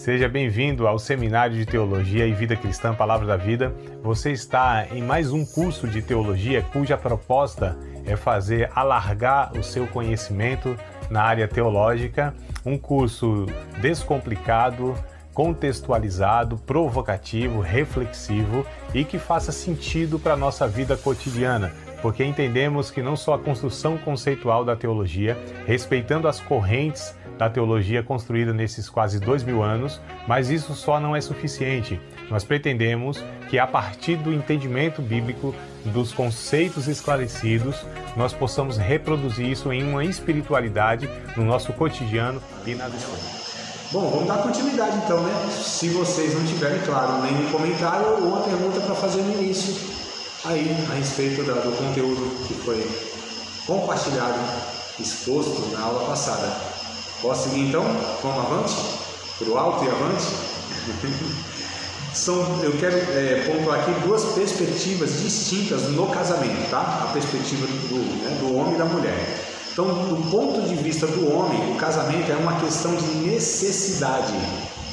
Seja bem-vindo ao Seminário de Teologia e Vida Cristã, Palavra da Vida. Você está em mais um curso de teologia cuja proposta é fazer alargar o seu conhecimento na área teológica. Um curso descomplicado, contextualizado, provocativo, reflexivo e que faça sentido para a nossa vida cotidiana, porque entendemos que não só a construção conceitual da teologia, respeitando as correntes da teologia construída nesses quase 2000 anos, mas isso só não é suficiente. Nós pretendemos que a partir do entendimento bíblico, dos conceitos esclarecidos, nós possamos reproduzir isso em uma espiritualidade no nosso cotidiano e nas escolas. Bom, vamos dar continuidade então, né? Se vocês não tiverem, claro, nenhum comentário ou uma pergunta para fazer no início aí a respeito do conteúdo que foi compartilhado, exposto na aula passada. Posso seguir então? Vamos avante? Para o alto e avante? Eu quero pontuar aqui duas perspectivas distintas no casamento, tá? A perspectiva do homem e da mulher. Então, do ponto de vista do homem, o casamento é uma questão de necessidade.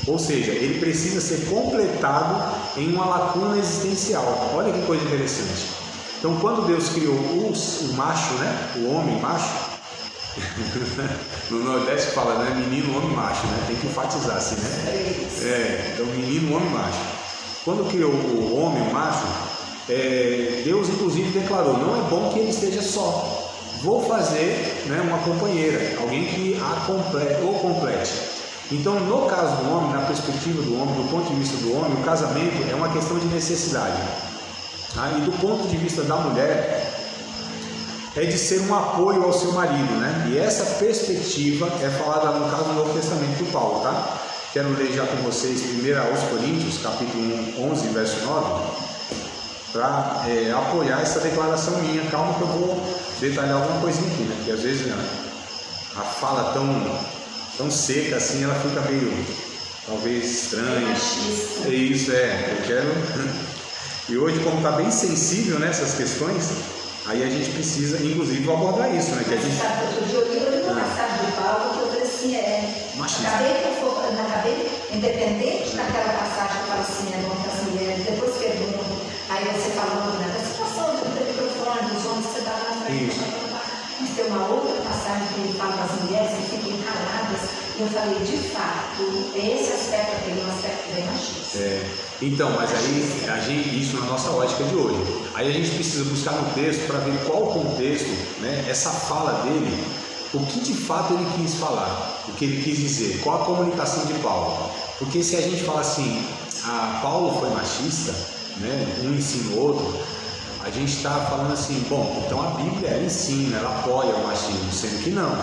Ou seja, ele precisa ser completado em uma lacuna existencial. Olha que coisa interessante. Então, quando Deus criou o macho, né? O homem macho, no Nordeste fala, né? Menino, homem, macho, né? Tem que enfatizar assim, né? Então menino, homem, macho. Quando criou o homem, o macho, Deus inclusive declarou: não é bom que ele esteja só. Vou fazer, né, uma companheira, alguém que o complete. Então, no caso do homem, na perspectiva do homem, do ponto de vista do homem, o casamento é uma questão de necessidade. E do ponto de vista da mulher, é de ser um apoio ao seu marido, né? E essa perspectiva é falada no caso do Novo Testamento de Paulo, tá? Quero ler já com vocês 1 aos Coríntios, capítulo 11, verso 9, para apoiar essa declaração minha. Calma que eu vou detalhar alguma coisinha aqui, né? Porque às vezes, né, a fala tão seca assim, ela fica meio, talvez, estranha. É isso, eu quero... E hoje, como está bem sensível nessas questões, aí a gente precisa, inclusive, abordar isso, né? Que a gente... Outro dia eu li uma passagem de Paulo que eu falei assim, acabei independente daquela passagem que fala assim, das mulheres, depois pergunto, aí você falando, né, da situação do microfone, dos homens que você dá na frente, mas tem uma outra passagem que ele fala das mulheres que fiquem caladas, e eu falei, de fato, esse aspecto aqui é um aspecto bem machista. Então, mas aí isso na nossa ótica de hoje. Aí a gente precisa buscar no texto para ver qual o contexto, né, essa fala dele, o que de fato ele quis falar, o que ele quis dizer, qual a comunicação de Paulo. Porque se a gente fala assim, Paulo foi machista, né, um ensina o outro, a gente está falando assim, bom, então a Bíblia ela ensina, ela apoia o machismo, sendo que não,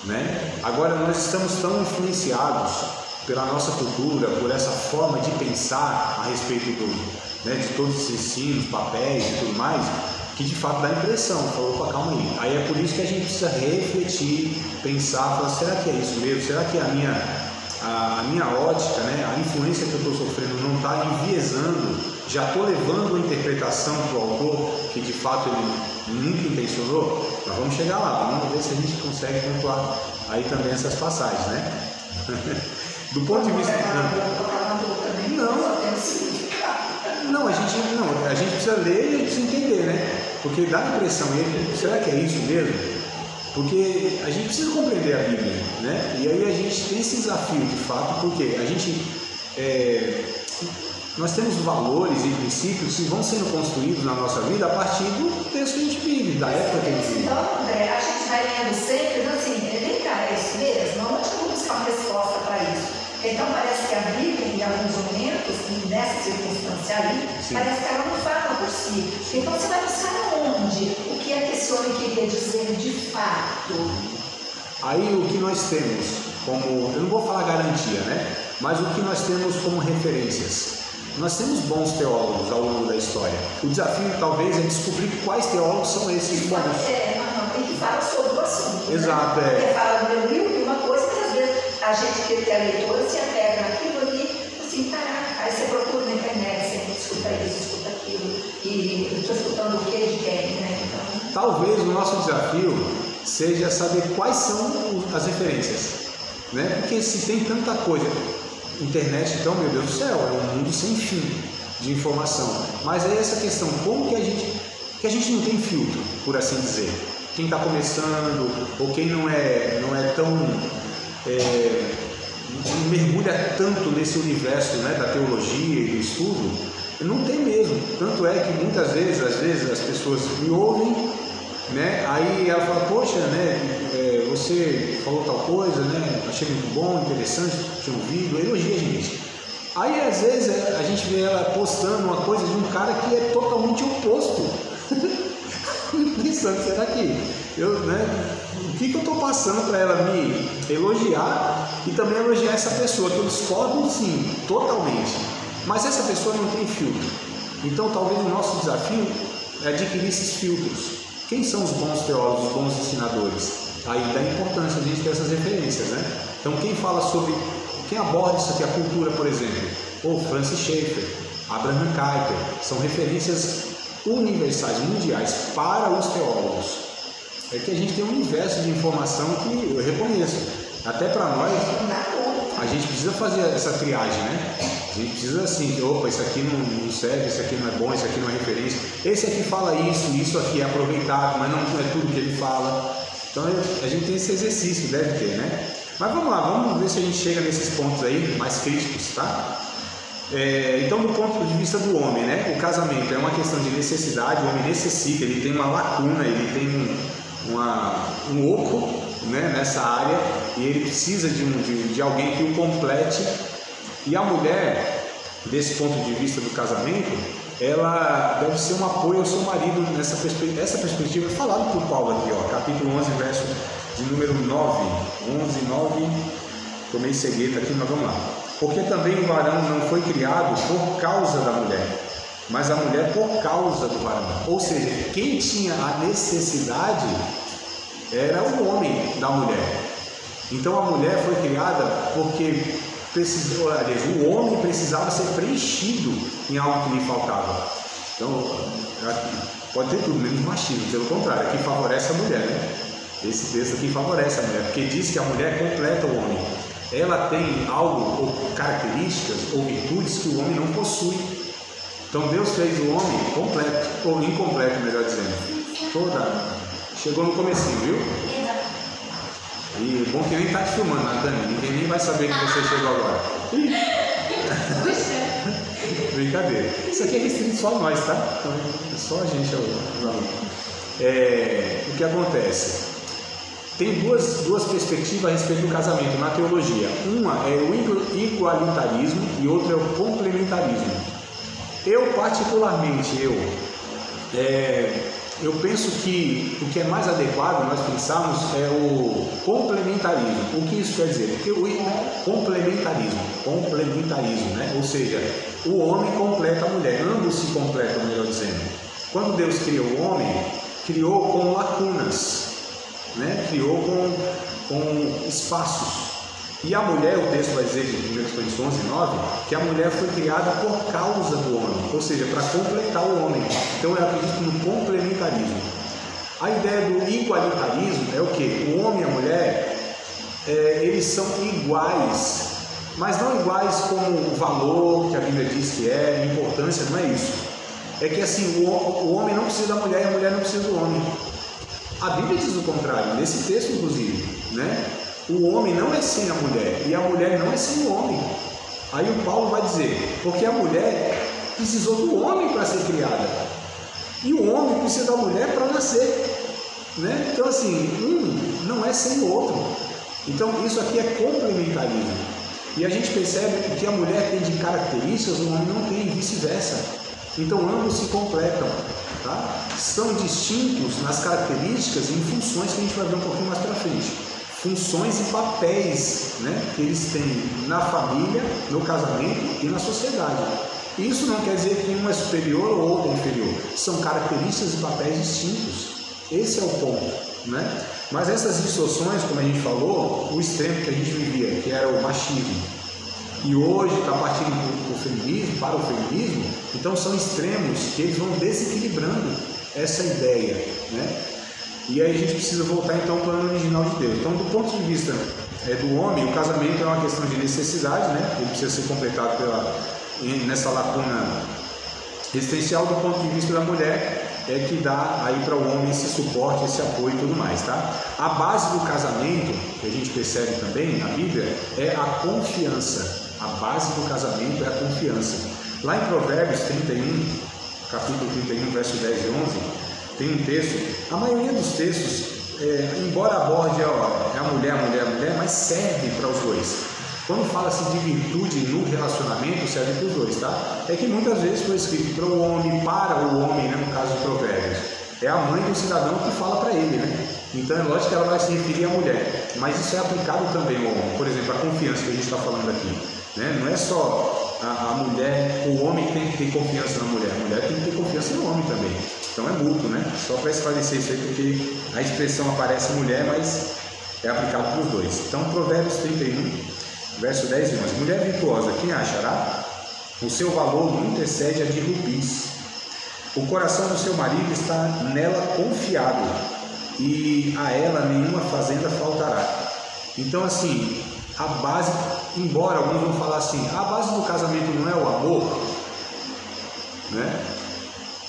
né? Agora nós estamos tão influenciados pela nossa cultura, por essa forma de pensar a respeito de todos esses ensinos, papéis e tudo mais, que de fato dá impressão, falou, opa, calma aí. Aí é por isso que a gente precisa refletir, pensar, falar, será que é isso mesmo? Será que a minha ótica, né, a influência que eu estou sofrendo não está enviesando, já estou levando a interpretação para o autor, que de fato ele nunca intencionou? Nós vamos chegar lá, vamos ver se a gente consegue pontuar aí também essas passagens, né? Do ponto de vista... Não, a gente precisa ler e a gente precisa entender, né? Porque dá a impressão, será que é isso mesmo? Porque a gente precisa compreender a Bíblia, né? E aí a gente tem esse desafio de fato, porque a gente... nós temos valores e princípios que vão sendo construídos na nossa vida a partir do texto que a gente vive, da época que a gente vive. Então, André, a gente vai lendo sempre, então assim, vem cá, é isso mesmo? Não acho que eu vou buscar uma resposta para isso. Então parece que a Bíblia, em alguns momentos, nessa circunstância aí, parece que ela não fala por si. Então você vai buscar onde? O que é que esse homem queria dizer de fato? Aí o que nós temos como, eu não vou falar garantia, né? Mas o que nós temos como referências? Nós temos bons teólogos ao longo da história. O desafio talvez é descobrir quais teólogos são esses bons. Tem que falar sobre o assunto. Exato, né? Porque fala do meu livro e uma coisa que às vezes a gente que é leitora se apega naquilo ali, assim, caraca, aí você procura na internet, você escuta isso, escuta aquilo, e eu estou escutando o que de quem, né? Então... Talvez o nosso desafio seja saber quais são as referências, né? Porque se tem tanta coisa, Internet, então, meu Deus do céu, é um mundo sem fim de informação. Mas é essa questão, como que a gente não tem filtro, por assim dizer. Quem está começando, ou quem não é tão... não mergulha tanto nesse universo, né, da teologia e do estudo, não tem mesmo. Tanto é que muitas vezes, às vezes, as pessoas me ouvem, né, aí ela fala, poxa, né, você falou tal coisa, né, achei muito bom, interessante, tinha ouvido, elogia a gente. Aí, às vezes, a gente vê ela postando uma coisa de um cara que é totalmente oposto. Pensando, será que o que eu estou passando para ela me elogiar e também elogiar essa pessoa, que eu discordo, sim, totalmente. Mas essa pessoa não tem filtro. Então, talvez o nosso desafio é adquirir esses filtros. Quem são os bons teólogos, os bons ensinadores? Aí dá importância a gente ter essas referências, né? Então, quem aborda isso aqui, a cultura, por exemplo, ou Francis Schaeffer, Abraham Kuyper, são referências universais, mundiais, para os teólogos. É que a gente tem um universo de informação que eu reconheço. Até para nós, a gente precisa fazer essa triagem, né? A gente precisa assim, opa, isso aqui não serve, isso aqui não é bom, isso aqui não é referência. Esse aqui fala isso aqui é aproveitado, mas não é tudo que ele fala. Então a gente tem esse exercício, deve ter, né? Mas vamos lá, vamos ver se a gente chega nesses pontos aí mais críticos, tá? Então, do ponto de vista do homem, né? O casamento é uma questão de necessidade, o homem necessita, ele tem uma lacuna, ele tem um oco, né, nessa área, e ele precisa de alguém que o complete. E a mulher, desse ponto de vista do casamento, ela deve ser um apoio ao seu marido nessa perspectiva. Essa perspectiva é falada por Paulo aqui, ó, capítulo 11, verso de número 9. 11, 9, estou meio cegueta aqui, mas vamos lá. Porque também o varão não foi criado por causa da mulher, mas a mulher por causa do varão. Ou seja, quem tinha a necessidade era o homem da mulher. Então a mulher foi criada porque o homem precisava ser preenchido em algo que lhe faltava. Então, pode ter tudo, menos machismo, pelo contrário, aqui favorece a mulher, né? Esse texto aqui favorece a mulher, porque diz que a mulher completa o homem. Ela tem algo, ou características, ou virtudes que o homem não possui. Então Deus fez o homem completo, ou incompleto, melhor dizendo. Chegou no comecinho, viu? E bom que nem tá te filmando, Natânia, ninguém nem vai saber que você chegou agora. Brincadeira. Isso aqui é restrito só a nós, tá? Então, é só a gente, o que acontece? Tem duas perspectivas a respeito do casamento na teologia. Uma é o igualitarismo e outra é o complementarismo. Eu, particularmente, eu penso que o que é mais adequado nós pensarmos é o complementarismo. O que isso quer dizer? Porque o complementarismo, né? Ou seja, o homem completa a mulher, ambos se completam, melhor dizendo. Quando Deus criou o homem, criou com lacunas, né? Criou com espaços. E a mulher, o texto vai dizer em 1 Coríntios 11, 9, que a mulher foi criada por causa do homem, ou seja, para completar o homem. Então eu acredito no complementarismo. A ideia do igualitarismo é o quê? O homem e a mulher, eles são iguais, mas não iguais como o valor que a Bíblia diz que é, importância, não é isso. É que assim, o homem não precisa da mulher e a mulher não precisa do homem. A Bíblia diz o contrário, nesse texto inclusive, né? O homem não é sem a mulher e a mulher não é sem o homem. Aí o Paulo vai dizer, porque a mulher precisou do homem para ser criada e o homem precisa da mulher para nascer, né? Então assim, um não é sem o outro. Então isso aqui é complementarismo. E a gente percebe que a mulher tem de características, o homem não tem, e vice-versa. Então ambos se completam, tá? São distintos nas características e em funções que a gente vai ver um pouquinho mais para frente. Funções e papéis, né, que eles têm na família, no casamento e na sociedade. Isso não quer dizer que um é superior ou outro é inferior. São características e papéis distintos. Esse é o ponto, né? Mas essas distorções, como a gente falou, o extremo que a gente vivia, que era o machismo, e hoje está partindo para o feminismo, então são extremos que eles vão desequilibrando essa ideia, né? E aí a gente precisa voltar então ao plano original de Deus. Então, do ponto de vista do homem, o casamento é uma questão de necessidade, né? Ele precisa ser completado nessa lacuna existencial. Do ponto de vista da mulher, é que dá aí para o homem esse suporte, esse apoio e tudo mais, tá? A base do casamento, que a gente percebe também na Bíblia, é a confiança. A base do casamento é a confiança. Lá em Provérbios 31, capítulo 31, verso 10 e 11, tem um texto. A maioria dos textos, embora aborde a mulher, mas serve para os dois. Quando fala-se de virtude no relacionamento, serve para os dois, tá? É que muitas vezes foi escrito para o homem, né, no caso de Provérbios. É a mãe do cidadão que fala para ele, né? Então é lógico que ela vai se referir à mulher, mas isso é aplicado também ao homem. Por exemplo, a confiança que a gente está falando aqui, né? Não é só a mulher, o homem que tem que ter confiança na mulher, a mulher tem que ter confiança no homem também. Então é mútuo, né? Só para esclarecer isso aí, porque a expressão aparece mulher, mas é aplicado para os dois. Então, Provérbios 31, verso 10 e 11. Mulher virtuosa, quem a achará? O seu valor muito excede a de rubis. O coração do seu marido está nela confiado, e a ela nenhuma fazenda faltará. Então, assim, a base, embora alguns vão falar assim, a base do casamento não é o amor, né?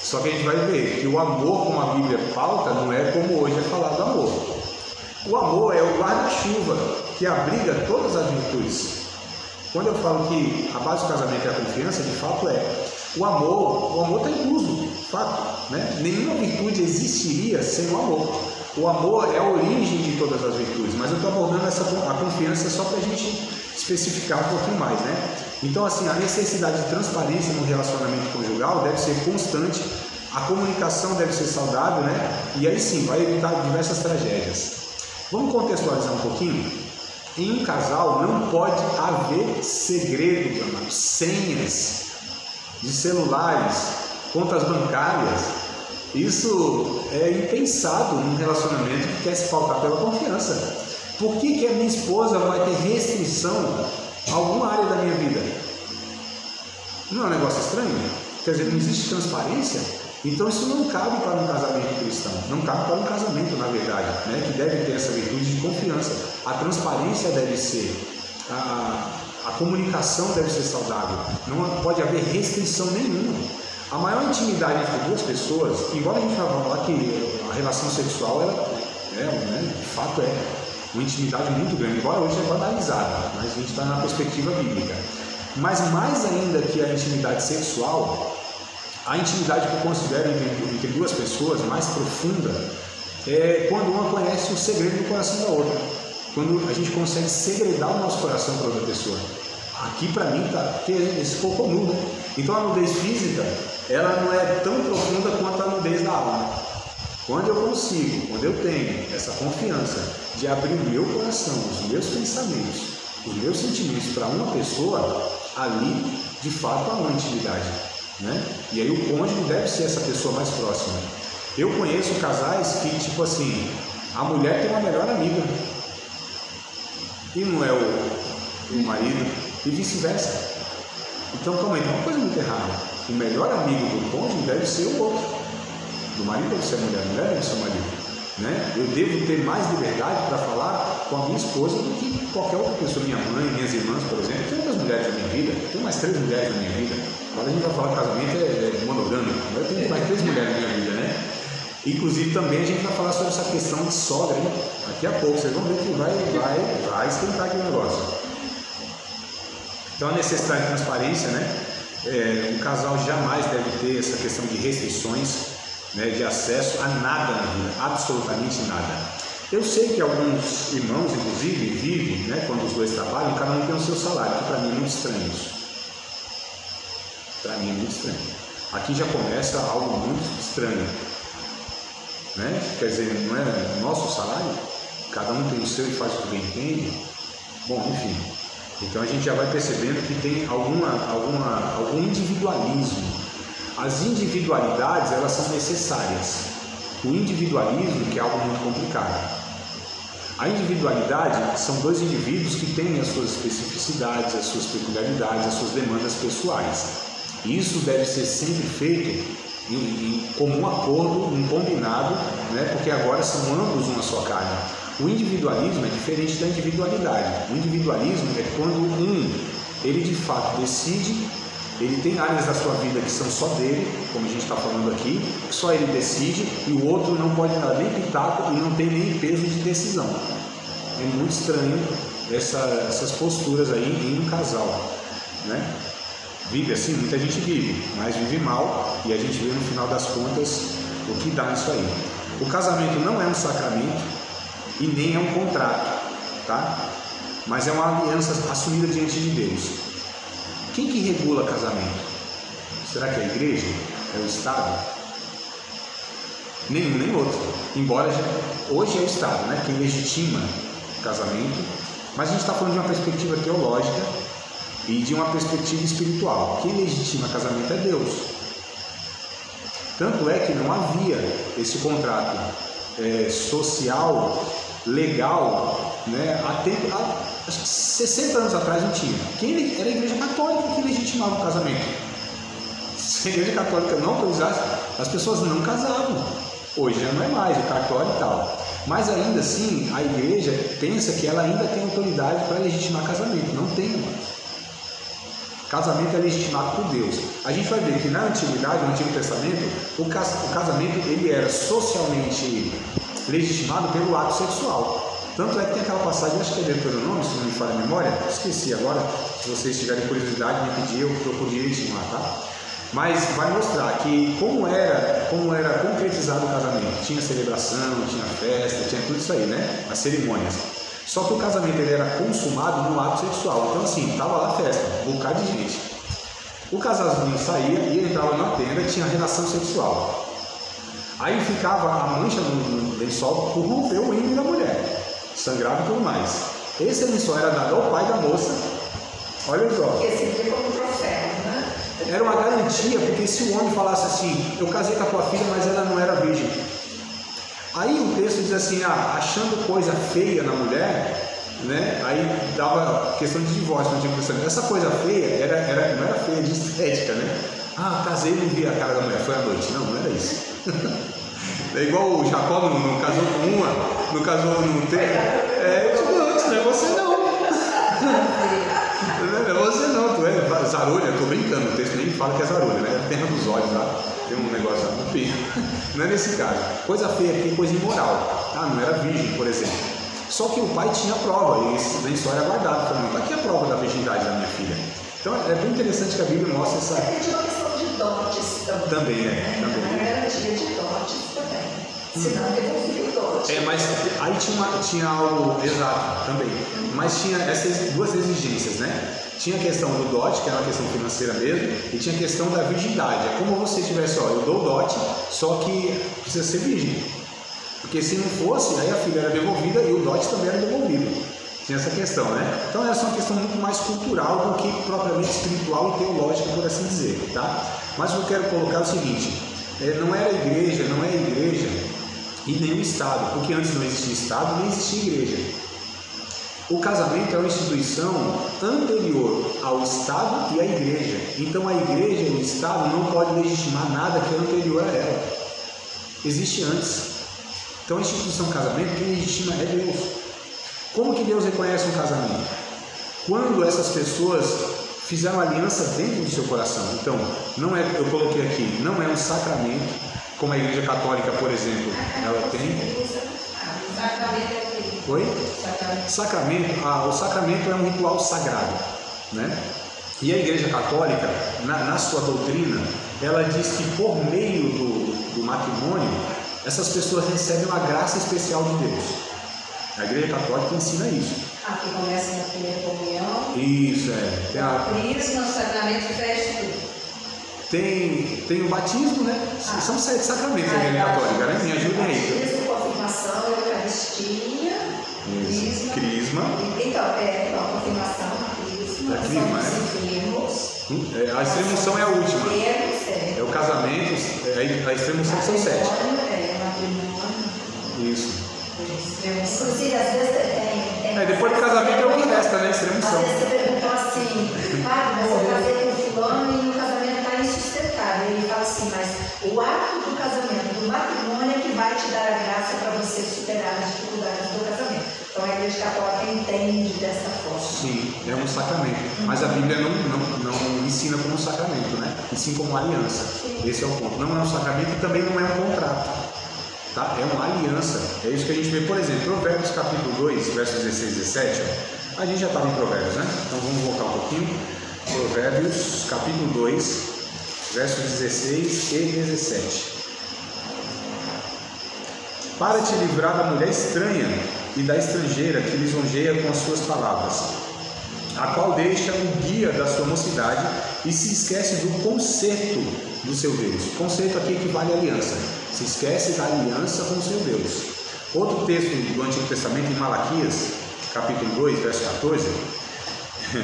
Só que a gente vai ver que o amor, como a Bíblia pauta, não é como hoje é falado amor. O amor é o guarda-chuva que abriga todas as virtudes. Quando eu falo que a base do casamento é a confiança, de fato é. O amor está incluso, fato, né? Nenhuma virtude existiria sem o amor. O amor é a origem de todas as virtudes, mas eu estou abordando a confiança só para a gente especificar um pouquinho mais, né? Então, assim, a necessidade de transparência no relacionamento conjugal deve ser constante, a comunicação deve ser saudável, né? E aí sim, vai evitar diversas tragédias. Vamos contextualizar um pouquinho? Em um casal não pode haver segredos, amados, senhas de celulares, contas bancárias. Isso é impensado num relacionamento que quer se pautar pela confiança. Por que a minha esposa vai ter restrição a alguma área da minha vida? Não é um negócio estranho? Quer dizer, não existe transparência? Então isso não cabe para um casamento cristão, não cabe para um casamento, na verdade, né? Que deve ter essa virtude de confiança. A transparência deve ser, a comunicação deve ser saudável, não pode haver restrição nenhuma. A maior intimidade entre duas pessoas, embora a gente vá falar que a relação sexual de fato é uma intimidade muito grande, embora hoje é banalizada, mas a gente está na perspectiva bíblica. Mas mais ainda que a intimidade sexual, a intimidade que eu considero entre duas pessoas mais profunda é quando uma conhece o segredo do coração da outra, quando a gente consegue segredar o nosso coração para outra pessoa. Aqui para mim está, porque esse corpo nu, né? Então a nudez física, ela não é tão profunda quanto a nudez da alma. Quando eu tenho essa confiança de abrir o meu coração, os meus pensamentos, os meus sentimentos para uma pessoa, ali de fato há uma intimidade, né? E aí o cônjuge deve ser essa pessoa mais próxima. Eu conheço casais que, tipo assim, a mulher tem uma melhor amiga e não é o marido, e vice-versa. Então, calma aí, tem uma coisa muito errada. O melhor amigo do cônjuge deve ser o outro. Do marido deve ser a mulher deve ser o marido, né? Eu devo ter mais liberdade para falar com a minha esposa do que qualquer outra pessoa. Minha mãe, minhas irmãs, por exemplo. Tem outras mulheres na minha vida, tenho mais 3 mulheres na minha vida. Agora a gente vai falar de casamento monogâmico. Eu tenho mais 3 mulheres na minha vida, né? Inclusive também a gente vai falar sobre essa questão de sogra, hein? Daqui a pouco, vocês vão ver que vai esquentar aqui o negócio. Então a necessidade de transparência, né? O casal jamais deve ter essa questão de restrições, né, de acesso a nada na vida, absolutamente nada. Eu sei que alguns irmãos, inclusive, vivem, né, quando os dois trabalham, cada um tem o seu salário, que para mim é muito estranho isso. Para mim é muito estranho. Aqui já começa algo muito estranho, né? Quer dizer, não é o nosso salário, cada um tem o seu e faz o que bem entende. Bom, enfim. Então a gente já vai percebendo que tem algum individualismo. As individualidades, elas são necessárias. O individualismo, que é algo muito complicado. A individualidade são dois indivíduos que têm as suas especificidades, as suas peculiaridades, as suas demandas pessoais. E isso deve ser sempre feito em comum acordo, um combinado, né? Porque agora são ambos uma só carne. O individualismo é diferente da individualidade. O individualismo é quando ele de fato decide, ele tem áreas da sua vida que são só dele, como a gente está falando aqui, que só ele decide, e o outro não pode dar nem pitaco e não tem nem peso de decisão. É muito estranho essas posturas aí em um casal, né? Vive assim, muita gente vive, mas vive mal, e a gente vê no final das contas o que dá nisso aí. O casamento não é um sacramento e nem é um contrato, tá? Mas é uma aliança assumida diante de Deus. Quem que regula casamento? Será que é a igreja? É o Estado? Nenhum nem outro. Embora hoje é o Estado, né? Quem legitima o casamento, mas a gente está falando de uma perspectiva teológica e de uma perspectiva espiritual. Quem legitima casamento é Deus. Tanto é que não havia esse contrato social, legal, né? Acho que 60 anos atrás não tinha. Era a Igreja Católica que legitimava o casamento. Se a Igreja Católica não autorizasse, as pessoas não casavam. Hoje já não é mais, o cartório e tal. Mas ainda assim, a Igreja pensa que ela ainda tem autoridade para legitimar casamento. Não tem mais. Casamento é legitimado por Deus. A gente vai ver que na Antiguidade, no Antigo Testamento, o casamento ele era socialmente legitimado pelo ato sexual. Tanto é que tem aquela passagem, acho que é Deuteronômio, se não me falha a memória, esqueci agora, se vocês tiverem curiosidade, me pedir, eu procuro direitinho lá, tá? Mas vai mostrar que como era concretizado o casamento. Tinha celebração, tinha festa, tinha tudo isso aí, né? As cerimônias. Só que o casamento ele era consumado no ato sexual. Então assim, estava lá a festa, um bocado de gente. O casalzinho saía e entrava na tenda e tinha relação sexual. Aí ficava a mancha no lençol por romper o ímã da mulher. Sangrava e tudo mais. Esse lençol era dado ao pai da moça. Olha só. Esse dia como troféu, né? Era uma garantia, porque se o homem falasse assim, eu casei com a tua filha, mas ela não era virgem. Aí o texto diz assim, achando coisa feia na mulher, né? Aí dava questão de divórcio, não tinha questão. Essa coisa feia não era feia de estética, né? Casei e não vi a cara da mulher, foi à noite. Não era isso. É igual o Jacó não casou com uma, não casou não tem. Tipo, antes, não é você não. Não é você não, tu é zarolha, eu tô brincando, o texto nem fala que é zarolha, né? É a terra dos olhos lá, tem um negócio lá, enfim. Não é nesse caso. Coisa feia aqui é coisa imoral. Não era virgem, por exemplo. Só que o pai tinha prova, e esse lençol era guardado também. Aqui é a prova da virgindade da minha filha. Então é bem interessante que a Bíblia mostra essa. Tinha uma questão de dotes também. Também. Também. Era garantia de dotes também. Senão devolvia o dote. Mas aí tinha algo exato também. Mas tinha essas duas exigências, né? Tinha a questão do dote, que era uma questão financeira mesmo, e tinha a questão da virgindade. É como você tivesse, eu dou o dote, só que precisa ser virgem. Porque se não fosse, aí a filha era devolvida e o dote também era devolvido. Tinha essa questão, né? Então essa é uma questão muito mais cultural do que propriamente espiritual e teológica, por assim dizer, tá? Mas eu quero colocar o seguinte, não é a igreja e nem o Estado, porque antes não existia Estado, nem existia igreja. O casamento é uma instituição anterior ao Estado e à igreja. Então a igreja e o Estado não podem legitimar nada que é anterior a ela. Existe antes. Então a instituição casamento, quem legitima é Deus. Como que Deus reconhece um casamento? Quando essas pessoas fizeram aliança dentro do seu coração. Então, não é, eu coloquei aqui, não é um sacramento, como a Igreja Católica, por exemplo, ela tem. Sacramento é o quê? Oi? Sacramento, o sacramento é um ritual sagrado, né? E a Igreja Católica, na sua doutrina, ela diz que por meio do matrimônio, essas pessoas recebem uma graça especial de Deus. A Igreja Católica ensina isso. Aqui começa a primeira comunhão. Isso, Tem o crisma, o sacramento fecha tudo. Tem o batismo, né? São 7 sacramentos da Igreja Católica, né? Me ajudem aí. Batismo, confirmação, eucaristia, crisma. Então, a confirmação, crisma, a extremunção é a última. É o casamento, a extremunção são 7. Isso. Inclusive, às vezes tem. Depois do casamento é o que resta, né? Extremunção. Às vezes você perguntou assim, mas eu casei com fulano e o casamento está insustentável. Ele fala assim, mas O ato do casamento, do matrimônio, é que vai te dar a graça para você superar as dificuldades do casamento. Então a Igreja Católica entende dessa forma. Sim, é um sacramento. Mas a Bíblia não ensina como um sacramento, né? E sim como uma aliança. Sim. Esse é o ponto. Não é um sacramento e também não é um contrato. Tá? É uma aliança. É isso que a gente vê, por exemplo, Provérbios capítulo 2, versos 16 e 17. A gente já estava em Provérbios, né? Então vamos voltar um pouquinho. Provérbios capítulo 2, versos 16 e 17. Para te livrar da mulher estranha e da estrangeira que lisonjeia com as suas palavras, a qual deixa o guia da sua mocidade e se esquece do concerto do seu Deus. Concerto aqui equivale à aliança. Se esquece da aliança com o seu Deus. Outro texto do Antigo Testamento, em Malaquias, capítulo 2, verso 14.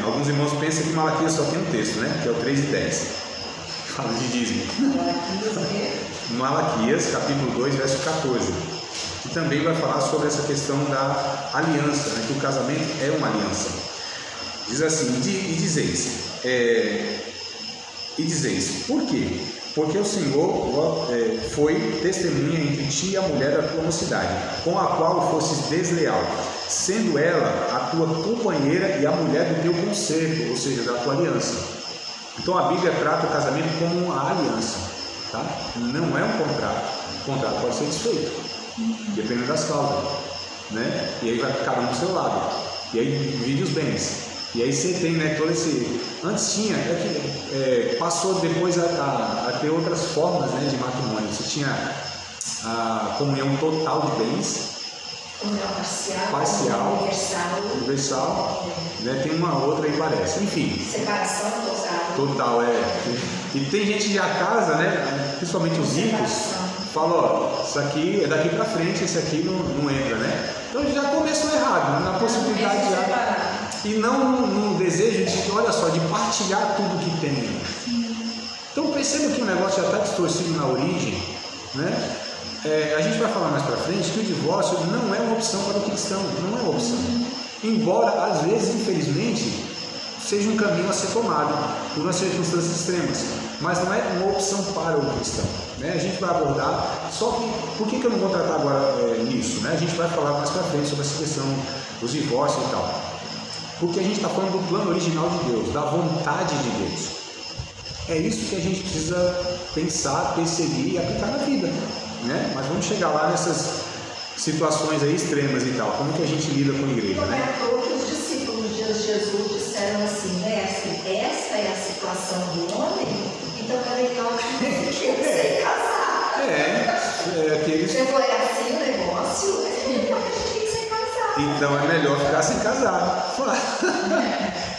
Alguns irmãos pensam que Malaquias só tem um texto, né? Que é o 3 e 10. Fala de dízimo. Malaquias, capítulo 2, verso 14. Que também vai falar sobre essa questão da aliança, né? Que o casamento é uma aliança. Diz assim, e dizeis, por quê? Porque o Senhor foi testemunha entre ti e a mulher da tua mocidade, com a qual fostes desleal, sendo ela a tua companheira e a mulher do teu concerto, ou seja, da tua aliança. Então a Bíblia trata o casamento como uma aliança, tá? Não é um contrato. O contrato pode ser desfeito, dependendo das causas, né? E aí vai cada um do seu lado, e aí divide os bens. E aí você tem, né, todo esse... Antes tinha, passou depois a ter outras formas, né, de matrimônio. Você tinha a comunhão total de bens. Comunhão parcial, universal, né, tem uma outra aí parece. Enfim. Separação total. E tem gente que já casa, né, principalmente os ricos, fala, ó, isso aqui é daqui pra frente, esse aqui não entra, né? Então já começou errado, na possibilidade já... E não no desejo de, olha só, de partilhar tudo que tem. Então perceba que o negócio já está distorcido na origem, né? A gente vai falar mais para frente que o divórcio não é uma opção para o cristão, não é uma opção. Embora, às vezes, infelizmente, seja um caminho a ser tomado por umas circunstâncias extremas, mas não é uma opção para o cristão, né? A gente vai abordar, só que, por que eu não vou tratar agora nisso, né? A gente vai falar mais para frente sobre essa questão dos divórcios e tal. Porque a gente está falando do plano original de Deus, da vontade de Deus. É isso que a gente precisa pensar, perseguir e aplicar na vida, né? Mas vamos chegar lá nessas situações aí extremas e tal. Como que a gente lida com a igreja, né? Como é que os discípulos de Jesus disseram assim, mestre, esta é a situação do homem? Então é legal que eu sei casar. Aqueles... Se for assim o negócio, então é melhor ficar sem casar.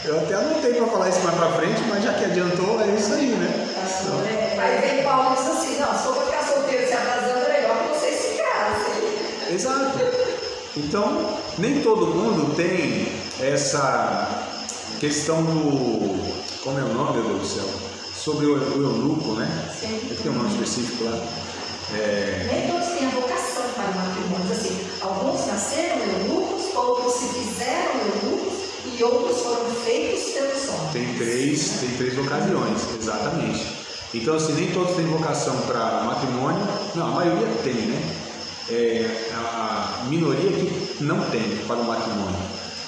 Eu até anotei para falar isso mais para frente, mas já que adiantou, é isso aí, né? Aí vem Paulo e diz assim, não, se for para ficar solteiro e se atrasando, é melhor que vocês se casem. Exato. Então, nem todo mundo tem essa questão do... Como é o nome, meu Deus do céu? Sobre o eunuco, né? Sim. Tem um nome específico lá. Nem todos têm a vocação para o matrimônio. Assim, alguns nasceram eunucos, outros se fizeram eunucos e outros foram feitos pelos homens. Tem três ocasiões, exatamente. Então, assim, nem todos têm vocação para matrimônio. Não, a maioria tem, né? A minoria que não tem para o matrimônio.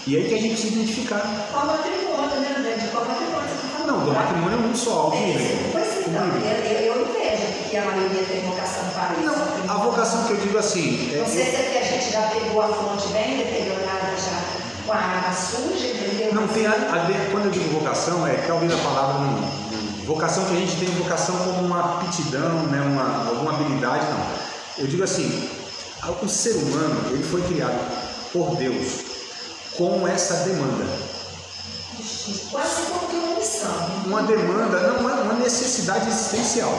E aí que a gente precisa identificar. Qual matrimônio, né, André? De qual matrimônio você está falando? Não, do matrimônio é um só, Pois então, eu invejo que a maioria tem vocação para isso. Não, a vocação que eu digo assim... Não sei se é que a gente já pegou a fonte bem deteriorada já com a água suja, entendeu? Não tem quando eu digo vocação, talvez a palavra não... Vocação que a gente tem vocação como uma aptidão, né, alguma habilidade, não. Eu digo assim, o ser humano, ele foi criado por Deus com essa demanda. Quase como que uma missão. Uma demanda, não, uma necessidade existencial.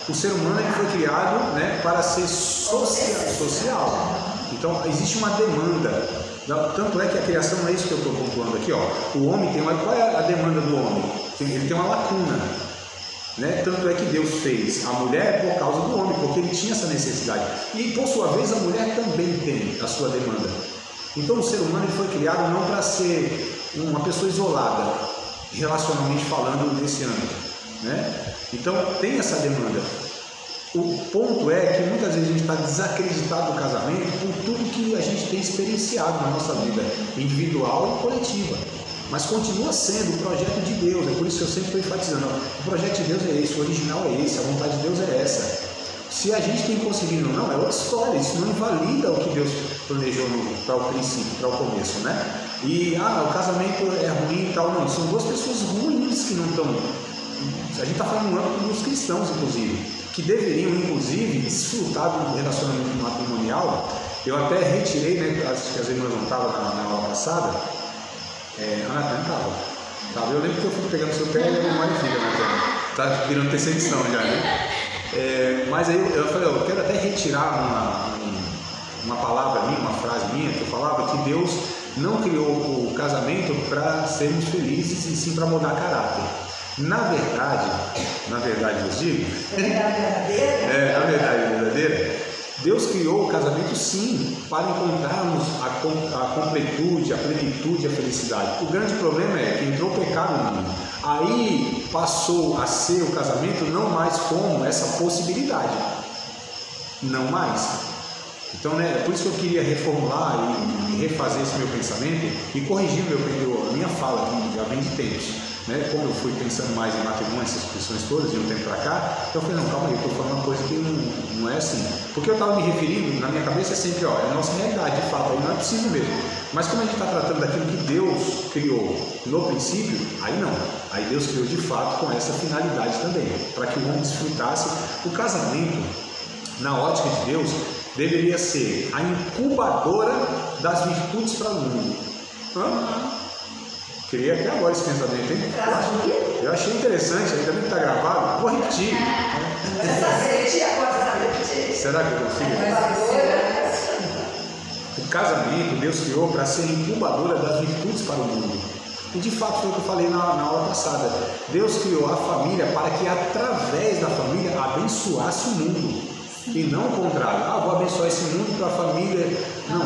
O ser humano ele foi criado, né, para ser social. Então existe uma demanda. Tanto é que a criação não é isso que eu estou pontuando aqui, ó. O homem qual é a demanda do homem? Ele tem uma lacuna, né? Tanto é que Deus fez a mulher por causa do homem, porque ele tinha essa necessidade. E por sua vez a mulher também tem a sua demanda. Então o ser humano ele foi criado não para ser uma pessoa isolada, relacionalmente falando, nesse âmbito, né? Então tem essa demanda. O ponto é que muitas vezes a gente está desacreditado do casamento por tudo que a gente tem experienciado na nossa vida individual e coletiva. Mas continua sendo o projeto de Deus, é por isso que eu sempre estou enfatizando, o projeto de Deus é esse, o original é esse, a vontade de Deus é essa. Se a gente tem conseguido ou não, é outra história, isso não invalida o que Deus planejou para o princípio, para o começo, né? E, o casamento é ruim e tal, não, são duas pessoas ruins que não estão... A gente está falando no âmbito dos cristãos, inclusive, que deveriam, inclusive, desfrutar do relacionamento matrimonial. Eu até retirei, né, acho que as irmãs não estavam na aula passada, Ana estava. Eu lembro que eu fui pegando seu pé e eu não fica, Natana. Tá virando terceira edição já, né? Mas aí eu falei, eu quero até retirar uma palavra minha, uma frase minha, que eu falava que Deus não criou o casamento para sermos felizes e sim para mudar caráter. Na verdade, eu digo, na verdade verdadeira, Deus criou o casamento sim para encontrarmos a completude, a plenitude, a felicidade. O grande problema é que entrou o pecado no mundo. Aí passou a ser o casamento não mais como essa possibilidade. Não mais. Então, né, por isso que eu queria reformular e refazer esse meu pensamento e corrigir a minha fala, que já vem de tempos. Né? Como eu fui pensando mais em matrimônio, essas questões todas, de um tempo para cá, então eu falei, não, calma aí, eu estou falando uma coisa que não é assim. Porque eu estava me referindo, na minha cabeça é sempre, é a nossa realidade, de fato, aí não é preciso mesmo. Mas como a gente está tratando daquilo que Deus criou no princípio, aí não. Aí Deus criou de fato com essa finalidade também, para que o homem desfrutasse. O casamento, na ótica de Deus, deveria ser a incubadora das virtudes para o mundo. Queria até agora esse pensamento, hein? Eu achei interessante, ainda bem que está gravado, vou repetir. Será que eu consigo? O casamento Deus criou para ser incubadora das virtudes para o mundo. E de fato foi o que eu falei na aula passada. Deus criou a família para que através da família abençoasse o mundo. E não o contrário. Vou abençoar esse mundo para a família. Não,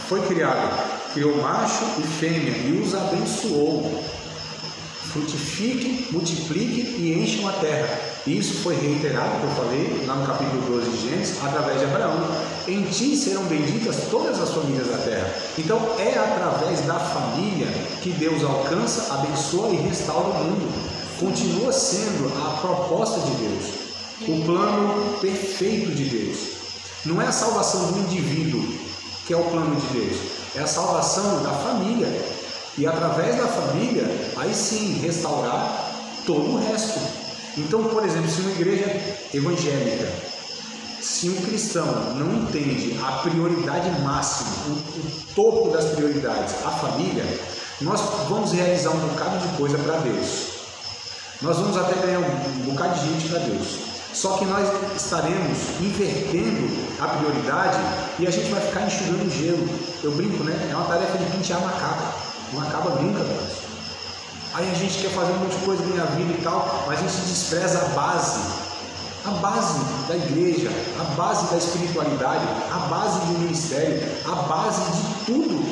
foi criado. Criou macho e fêmea e os abençoou. Frutifiquem, multipliquem e encham a terra. Isso foi reiterado, que eu falei, lá no capítulo 12 de Gênesis, através de Abraão. Em ti serão benditas todas as famílias da terra. Então é através da família que Deus alcança, abençoa e restaura o mundo. Continua sendo a proposta de Deus, o plano perfeito de Deus. Não é a salvação do indivíduo que é o plano de Deus, é a salvação da família. E através da família, aí sim, restaurar todo o resto. Então, por exemplo, se uma igreja evangélica, se um cristão não entende a prioridade máxima, o topo das prioridades, a família, nós vamos realizar um bocado de coisa para Deus. Nós vamos até ganhar um bocado de gente para Deus. Só que nós estaremos invertendo a prioridade e a gente vai ficar enxugando gelo. Eu brinco, né? É uma tarefa de pentear macaco. Não acaba nunca, mas. Aí a gente quer fazer um monte de coisa, ganhar vida e tal, mas a gente despreza a base da igreja, a base da espiritualidade, a base do ministério, a base de tudo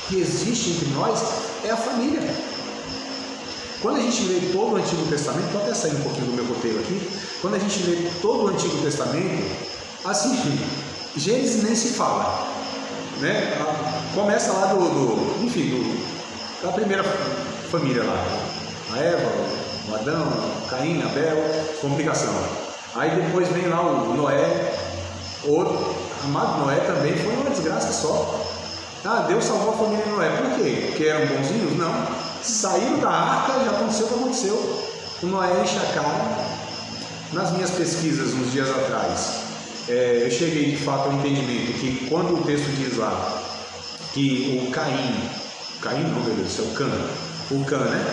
que existe entre nós é a família. Quando a gente lê todo o Antigo Testamento, estou até saindo um pouquinho do meu roteiro aqui, quando a gente lê todo o Antigo Testamento, assim, Gênesis nem se fala, né? Começa lá da primeira família lá, a Eva, o Adão, Caim, Abel, complicação. Aí depois vem lá o Noé, o amado Noé também foi uma desgraça só. Deus salvou a família de Noé, por quê? Porque eram bonzinhos? Não. Saíram da arca, já aconteceu o que aconteceu. O Noé enche a cara. Nas minhas pesquisas, uns dias atrás, eu cheguei de fato ao entendimento que quando o texto diz lá que o Caim não, meu Deus, é o Cã, né?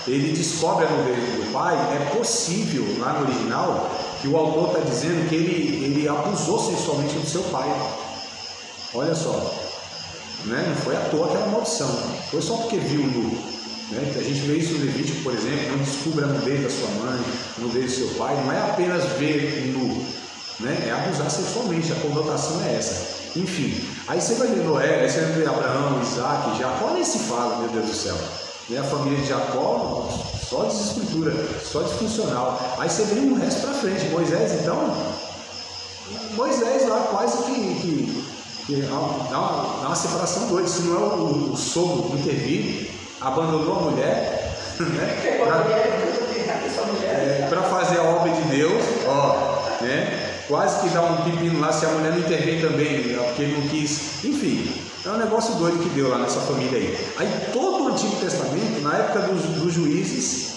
Ele descobre a nudez do pai, é possível, lá no original, que o autor está dizendo que ele abusou sexualmente do seu pai. Olha só, né? Não foi à toa aquela maldição, foi só porque viu nu. Né? A gente vê isso no Levítico, por exemplo, não descubra a nudez da sua mãe, a nudez do seu pai, não é apenas ver nu, né? É abusar sexualmente, a conotação é essa. Enfim, aí você vai ver Noé, aí você vai ver Abraão, Isaac, Jacó, nem se fala, meu Deus do céu. E a família de Jacó, só desescritura, só disfuncional. Aí você vem o resto para frente. Moisés, então, Moisés lá quase que dá uma separação doida, se não é o sogro intervir, abandonou a mulher, né, para fazer a obra de Deus, né, quase que dá um pepino lá se a mulher não intervir também, porque ele não quis, enfim, é um negócio doido que deu lá nessa família aí. Aí todo o Antigo Testamento, na época dos juízes,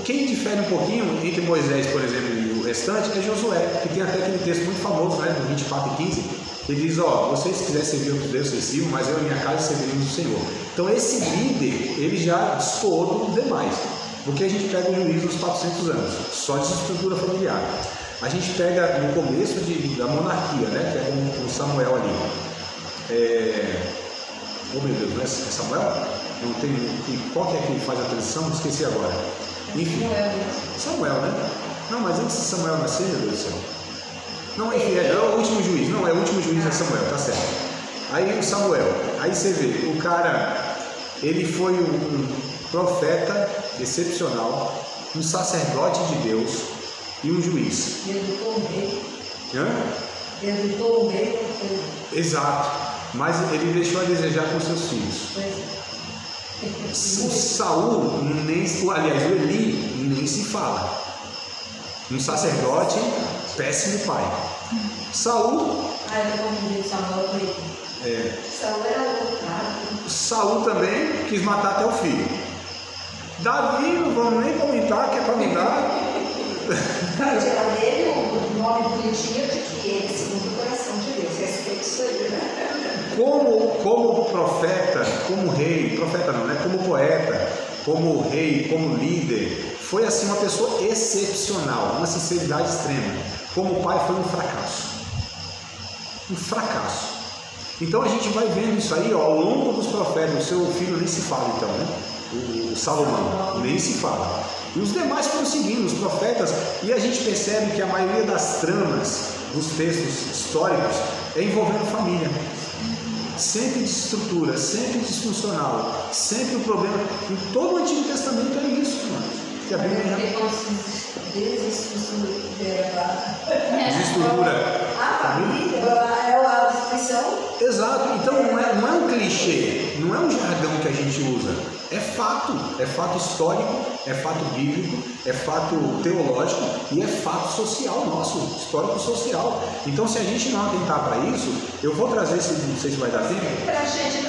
quem difere um pouquinho entre Moisés, por exemplo, e o restante é Josué, que tem até aquele texto muito famoso, né, do 24:15, que diz, vocês quiserem servir outro Deus, vocês sirvam, mas eu e minha casa serviremos o Senhor. Então esse líder, ele já destoou dos demais, porque a gente pega o juízo dos 400 anos, só de estrutura familiar. A gente pega no começo da monarquia, né, que é com Samuel ali. Oh meu Deus, não é Samuel? Não tem. Qual que é que faz a transição? Esqueci agora. Enfim, Samuel, né? Não, mas antes de Samuel nascer, meu Deus do céu. Não, enfim, é o último juiz. Não, é o último juiz, é Samuel, tá certo. Aí o Samuel, aí você vê, o cara, ele foi um profeta excepcional, um sacerdote de Deus e um juiz. Ele educou o rei. Ele educou o rei. Exato, mas ele deixou a desejar com seus filhos. O Saul, aliás, o Eli, nem se fala. Um sacerdote, péssimo pai. Saul. Eu confundi Samuel com ele. Saul era louco. Saul também quis matar até o filho. Davi, não vamos nem comentar, que é para mudar. Tirar dele o nome bonitinho de que ele, segundo o coração de Deus, respeito isso aí, né? Como profeta, como rei, profeta não, né? Como poeta, como rei, como líder, foi assim uma pessoa excepcional, uma sinceridade extrema. Como pai foi um fracasso. Um fracasso. Então a gente vai vendo isso aí, ao longo dos profetas. O seu filho nem se fala então, né? O Salomão, nem se fala. E os demais foram seguindo, os profetas, e a gente percebe que a maioria das tramas dos textos históricos é envolvendo família. Sempre desestrutura, sempre disfuncional, sempre o problema. Em todo o Antigo Testamento é isso, mano. Que a Bíblia desestrutura. A família é a destruição. Exato, então não é um clichê, não é um jargão que a gente usa. É fato histórico, é fato bíblico, é fato teológico e é fato social nosso, histórico-social. Então, se a gente não atentar para isso, eu vou trazer, não sei se vai dar tempo. Para a gente,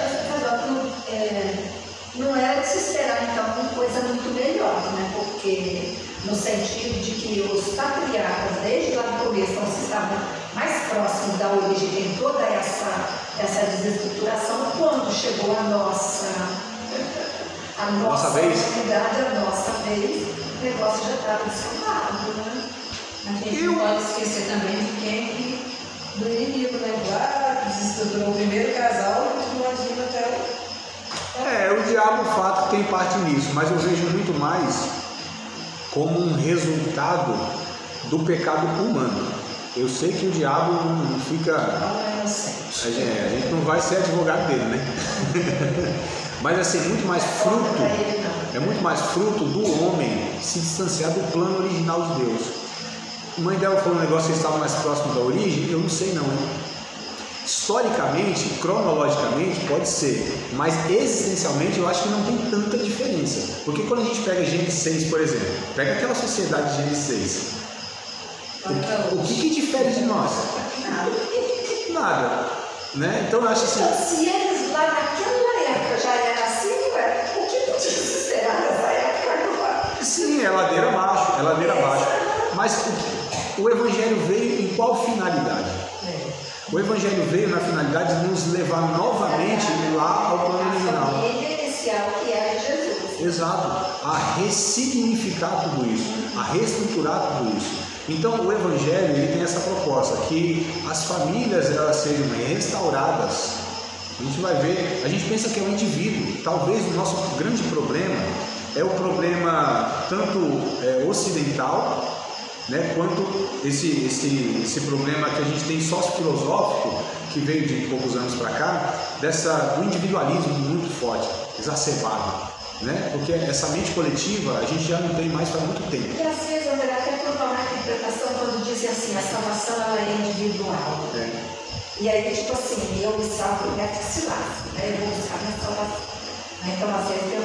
não era de se esperar, então, uma coisa muito melhor, né? Porque, no sentido de que os patriarcas, desde lá no começo, então, se estavam mais próximos da origem, tem toda essa desestruturação, quando chegou a nossa vez, a nossa vez, o negócio já estava descambado, né? A gente não pode esquecer também de do inimigo, né? Desestruturou o primeiro casal e continuou agindo até o diabo, o fato, tem parte nisso, mas eu vejo muito mais como um resultado do pecado humano. Eu sei que o diabo não fica. Não é inocente. A gente não vai ser advogado dele, né? Mas assim, é muito mais fruto do homem se distanciar do plano original de Deus. A mãe dela falou um negócio que estava mais próximo da origem, eu não sei não. Historicamente, cronologicamente, pode ser, mas existencialmente eu acho que não tem tanta diferença. Porque quando a gente pega Gênesis 6, por exemplo, pega aquela sociedade de Gênesis 6, o que difere de nós? Nada. Né? Então eu acho assim. Então, se eles lá naquela época já era assim, o que podia se esperar nessa época agora? Sim, é ladeira abaixo, Mas o Evangelho veio em qual finalidade? O Evangelho veio na finalidade de nos levar novamente lá ao plano original. A família inicial que era Jesus. Exato, a ressignificar tudo isso, a reestruturar tudo isso. Então o Evangelho ele tem essa proposta, que as famílias elas sejam restauradas. A gente vai ver, a gente pensa que é o indivíduo. Talvez o nosso grande problema é o problema tanto ocidental, né, quanto esse problema que a gente tem sócio-filosófico, que veio de poucos anos para cá, do individualismo muito forte, exacerbado. Né? Porque essa mente coletiva a gente já não tem mais há muito tempo. E às vezes, André, até por falar que interpretação quando dizem assim, a salvação ela é individual. E aí, tipo assim, eu me salvo, eu quero que se lasque, né? Eu vou buscar minha salvação. Então, às vezes, tem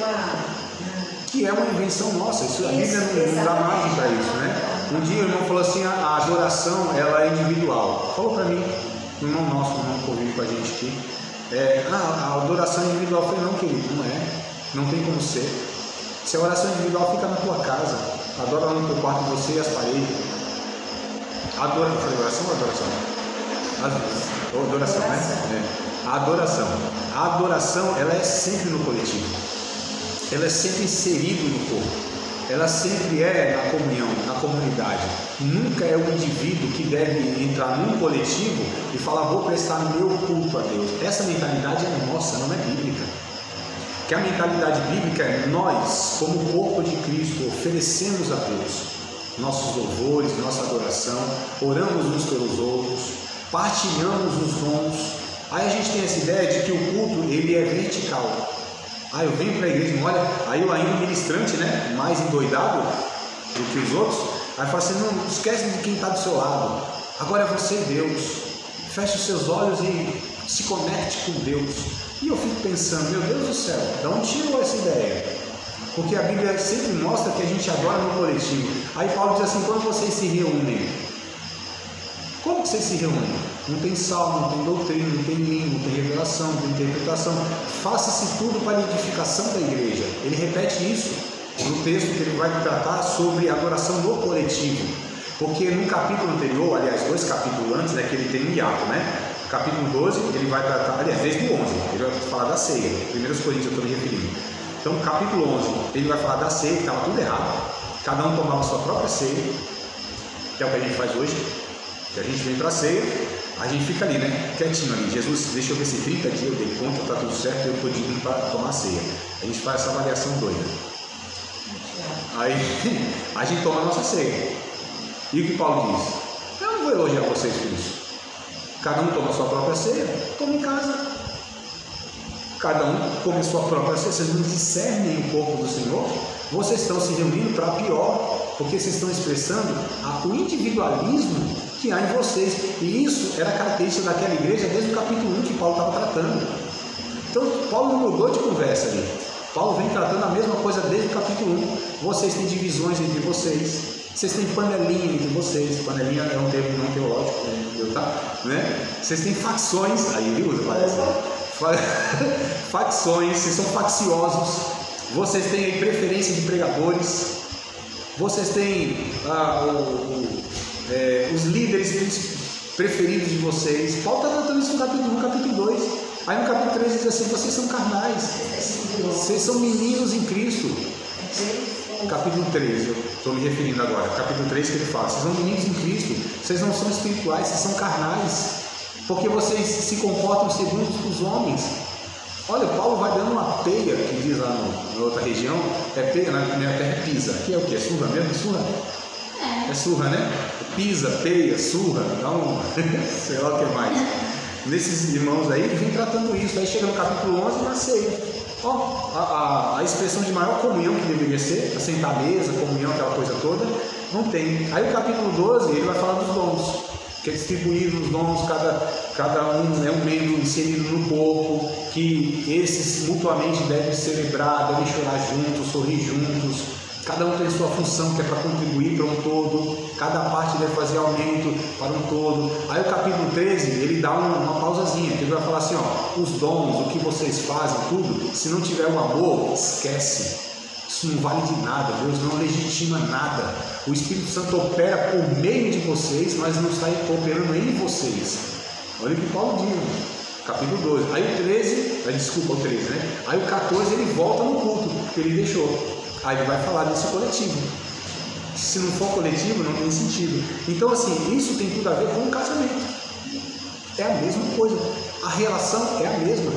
que é uma invenção nossa, isso, a Bíblia não dá margem para isso, né? Um dia o irmão falou assim, a adoração ela é individual. Falou para mim, um irmão nosso, um irmão que convive com a gente aqui, a adoração é individual. Eu falei, não, querido, não é, não tem como ser. Se a oração individual fica na tua casa, adora lá no teu quarto, você e as paredes. Adora, eu falei, oração ou adoração? Adoração, né? A adoração, ela é sempre no coletivo. Ela é sempre inserida no corpo, ela sempre é na comunhão, na comunidade. Nunca é o indivíduo que deve entrar num coletivo e falar, vou prestar meu culto a Deus. Essa mentalidade é nossa, não é bíblica. Que a mentalidade bíblica é nós, como corpo de Cristo, oferecemos a Deus nossos louvores, nossa adoração, oramos uns pelos outros, partilhamos os dons. Aí a gente tem essa ideia de que o culto ele é vertical. Eu venho para a igreja, olha, aí eu ainda ministrante, né, mais endoidado do que os outros, aí fala assim, não esquece de quem está do seu lado, agora é você e Deus, feche os seus olhos e se conecte com Deus. E eu fico pensando, meu Deus do céu, de onde tirou essa ideia? Porque a Bíblia sempre mostra que a gente adora no coletivo. Aí Paulo diz assim, quando vocês se reúnem, como que vocês se reúnem? Não tem salmo, não tem doutrina, não tem língua, não tem revelação, não tem interpretação. Faça-se tudo para a edificação da igreja. Ele repete isso no texto que ele vai tratar sobre adoração no coletivo. Porque no capítulo anterior, aliás, 2 capítulos antes, que ele tem um hiato, né? Capítulo 12, ele vai tratar, aliás, desde o 11, ele vai falar da ceia. 1 Coríntios eu estou me referindo. Então, capítulo 11, ele vai falar da ceia, que estava tudo errado. Cada um tomava a sua própria ceia, que é o que a gente faz hoje. Que a gente vem para a ceia, a gente fica ali, né? Quietinho ali. Jesus, deixa eu ver se 30 dias eu dei conta, está tudo certo, eu estou digno para tomar a ceia. A gente faz essa avaliação doida. Aí a gente toma a nossa ceia. E o que Paulo diz? Eu não vou elogiar vocês por isso. Cada um toma a sua própria ceia, toma em casa. Cada um come a sua própria ceia. Vocês não discernem o corpo do Senhor? Vocês estão se reunindo para pior, porque vocês estão expressando o individualismo que há em vocês. E isso era característica daquela igreja desde o capítulo 1 que Paulo estava tratando. Então Paulo não mudou de conversa ali. Paulo vem tratando a mesma coisa desde o capítulo 1. Vocês têm divisões entre vocês. Vocês têm panelinha entre vocês. Panelinha é um termo não teológico, né? Vocês têm facções. Aí ele usa, parece. Facções, vocês são facciosos. Vocês têm aí preferência de pregadores. Vocês têm os líderes preferidos de vocês. Paulo está tratando isso no capítulo 1, capítulo 2. Aí no capítulo 3 diz assim, vocês são carnais. Vocês são meninos em Cristo. Capítulo 3, eu estou me referindo agora. Capítulo 3 que ele fala, vocês são meninos em Cristo. Vocês não são espirituais, vocês são carnais. Porque vocês se comportam segundo os homens. Olha, Paulo vai dando uma peia, que diz lá na outra região, peia, na minha terra é pisa. Aqui é o que? É surra mesmo? Surra? É surra, né? Pisa, peia, surra, então, sei lá o que mais. Nesses irmãos aí, ele vem tratando isso. Aí chega no capítulo 11 na ceia. A expressão de maior comunhão que deveria ser, assentar à mesa, comunhão, aquela coisa toda, não tem. Aí o capítulo 12, ele vai falar dos dons. Que é distribuir os dons, cada um é um membro inserido no corpo, que esses mutuamente devem celebrar, devem chorar juntos, sorrir juntos, cada um tem sua função que é para contribuir para um todo, cada parte deve fazer aumento para um todo. Aí o capítulo 13, ele dá uma pausazinha, que ele vai falar assim, os dons, o que vocês fazem, tudo, se não tiver o amor, esquece. Isso não vale de nada, Deus não legitima nada. O Espírito Santo opera por meio de vocês, mas não está operando em vocês. Olha o que Paulo diz, capítulo 12. Aí o 13, desculpa, o 13, né? Aí o 14 ele volta no culto que ele deixou. Aí ele vai falar desse coletivo. Se não for coletivo, não tem sentido. Então, assim, isso tem tudo a ver com o casamento. É a mesma coisa. A relação é a mesma.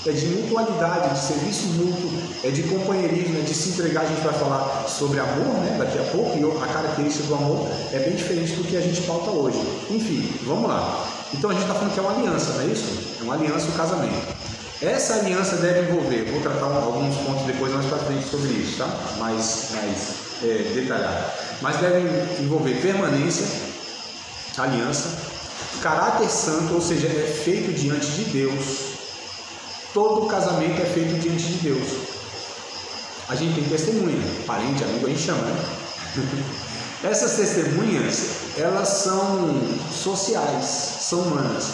É de mutualidade, de serviço mútuo, é de companheirismo, é de se entregar. A gente vai falar sobre amor, né, daqui a pouco, e a característica do amor é bem diferente do que a gente pauta hoje. Enfim, vamos lá. Então a gente está falando que é uma aliança, não é isso? É uma aliança, o casamento. Essa aliança deve envolver, vou tratar alguns pontos depois mais para frente sobre isso, tá? Mais detalhada. Mas deve envolver permanência, aliança, caráter santo, ou seja, é feito diante de Deus. Todo casamento é feito diante de Deus. A gente tem testemunha, parente, amigo, a gente chama, né? Essas testemunhas, elas são sociais, são humanas,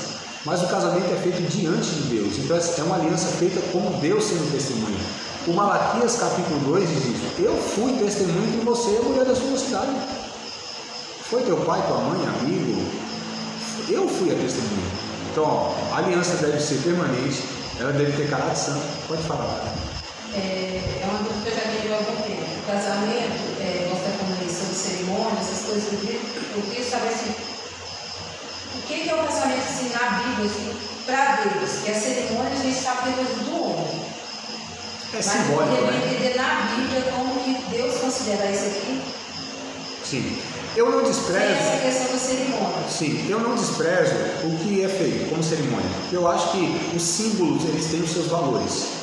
mas o casamento é feito diante de Deus. Então é uma aliança feita como Deus sendo testemunha. O Malaquias capítulo 2 diz isso: eu fui testemunha entre você e a mulher da sua mocidade. Foi teu pai, tua mãe, amigo? Eu fui a testemunha. Então, ó, a aliança deve ser permanente, ela deve ter caráter santo. Pode falar. É uma dúvida que eu já tive há algum tempo. O casamento, nós estamos falando aí sobre cerimônias, essas coisas, eu queria saber assim, o que é o casamento assim, na Bíblia, assim, para Deus? Que a cerimônia a gente sabe que é coisa do homem. É simbólico, mas eu né? entender na Bíblia como que Deus considera isso aqui. Sim. Eu não desprezo. Tem essa questão da cerimônia. Sim, eu não desprezo o que é feito como cerimônia. Eu acho que os símbolos, eles têm os seus valores.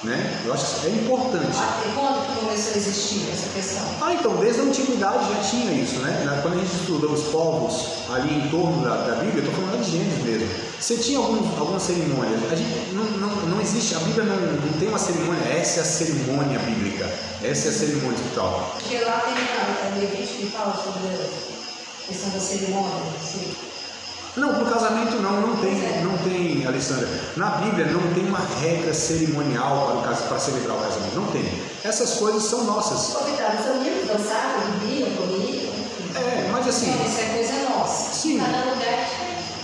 Né? Eu acho que é importante. E quando que começou a existir essa questão? Então, desde a antiguidade já tinha isso, né? Quando a gente estuda os povos ali em torno da Bíblia, eu estou falando de Gênesis mesmo. Você tinha algumas cerimônias. A gente não existe, a Bíblia não tem uma cerimônia. Essa é a cerimônia bíblica. Essa é a cerimônia espiritual. Porque lá tem a Levítico que fala sobre a questão da cerimônia. Assim. Não, no casamento não tem, Alessandra. Na Bíblia não tem uma regra cerimonial para celebrar o casamento, não tem. Essas coisas são nossas. Convidados amigos, dançavam, bebiam, comiam. Mas assim. Então, isso é coisa nossa. Sim. Cada lugar.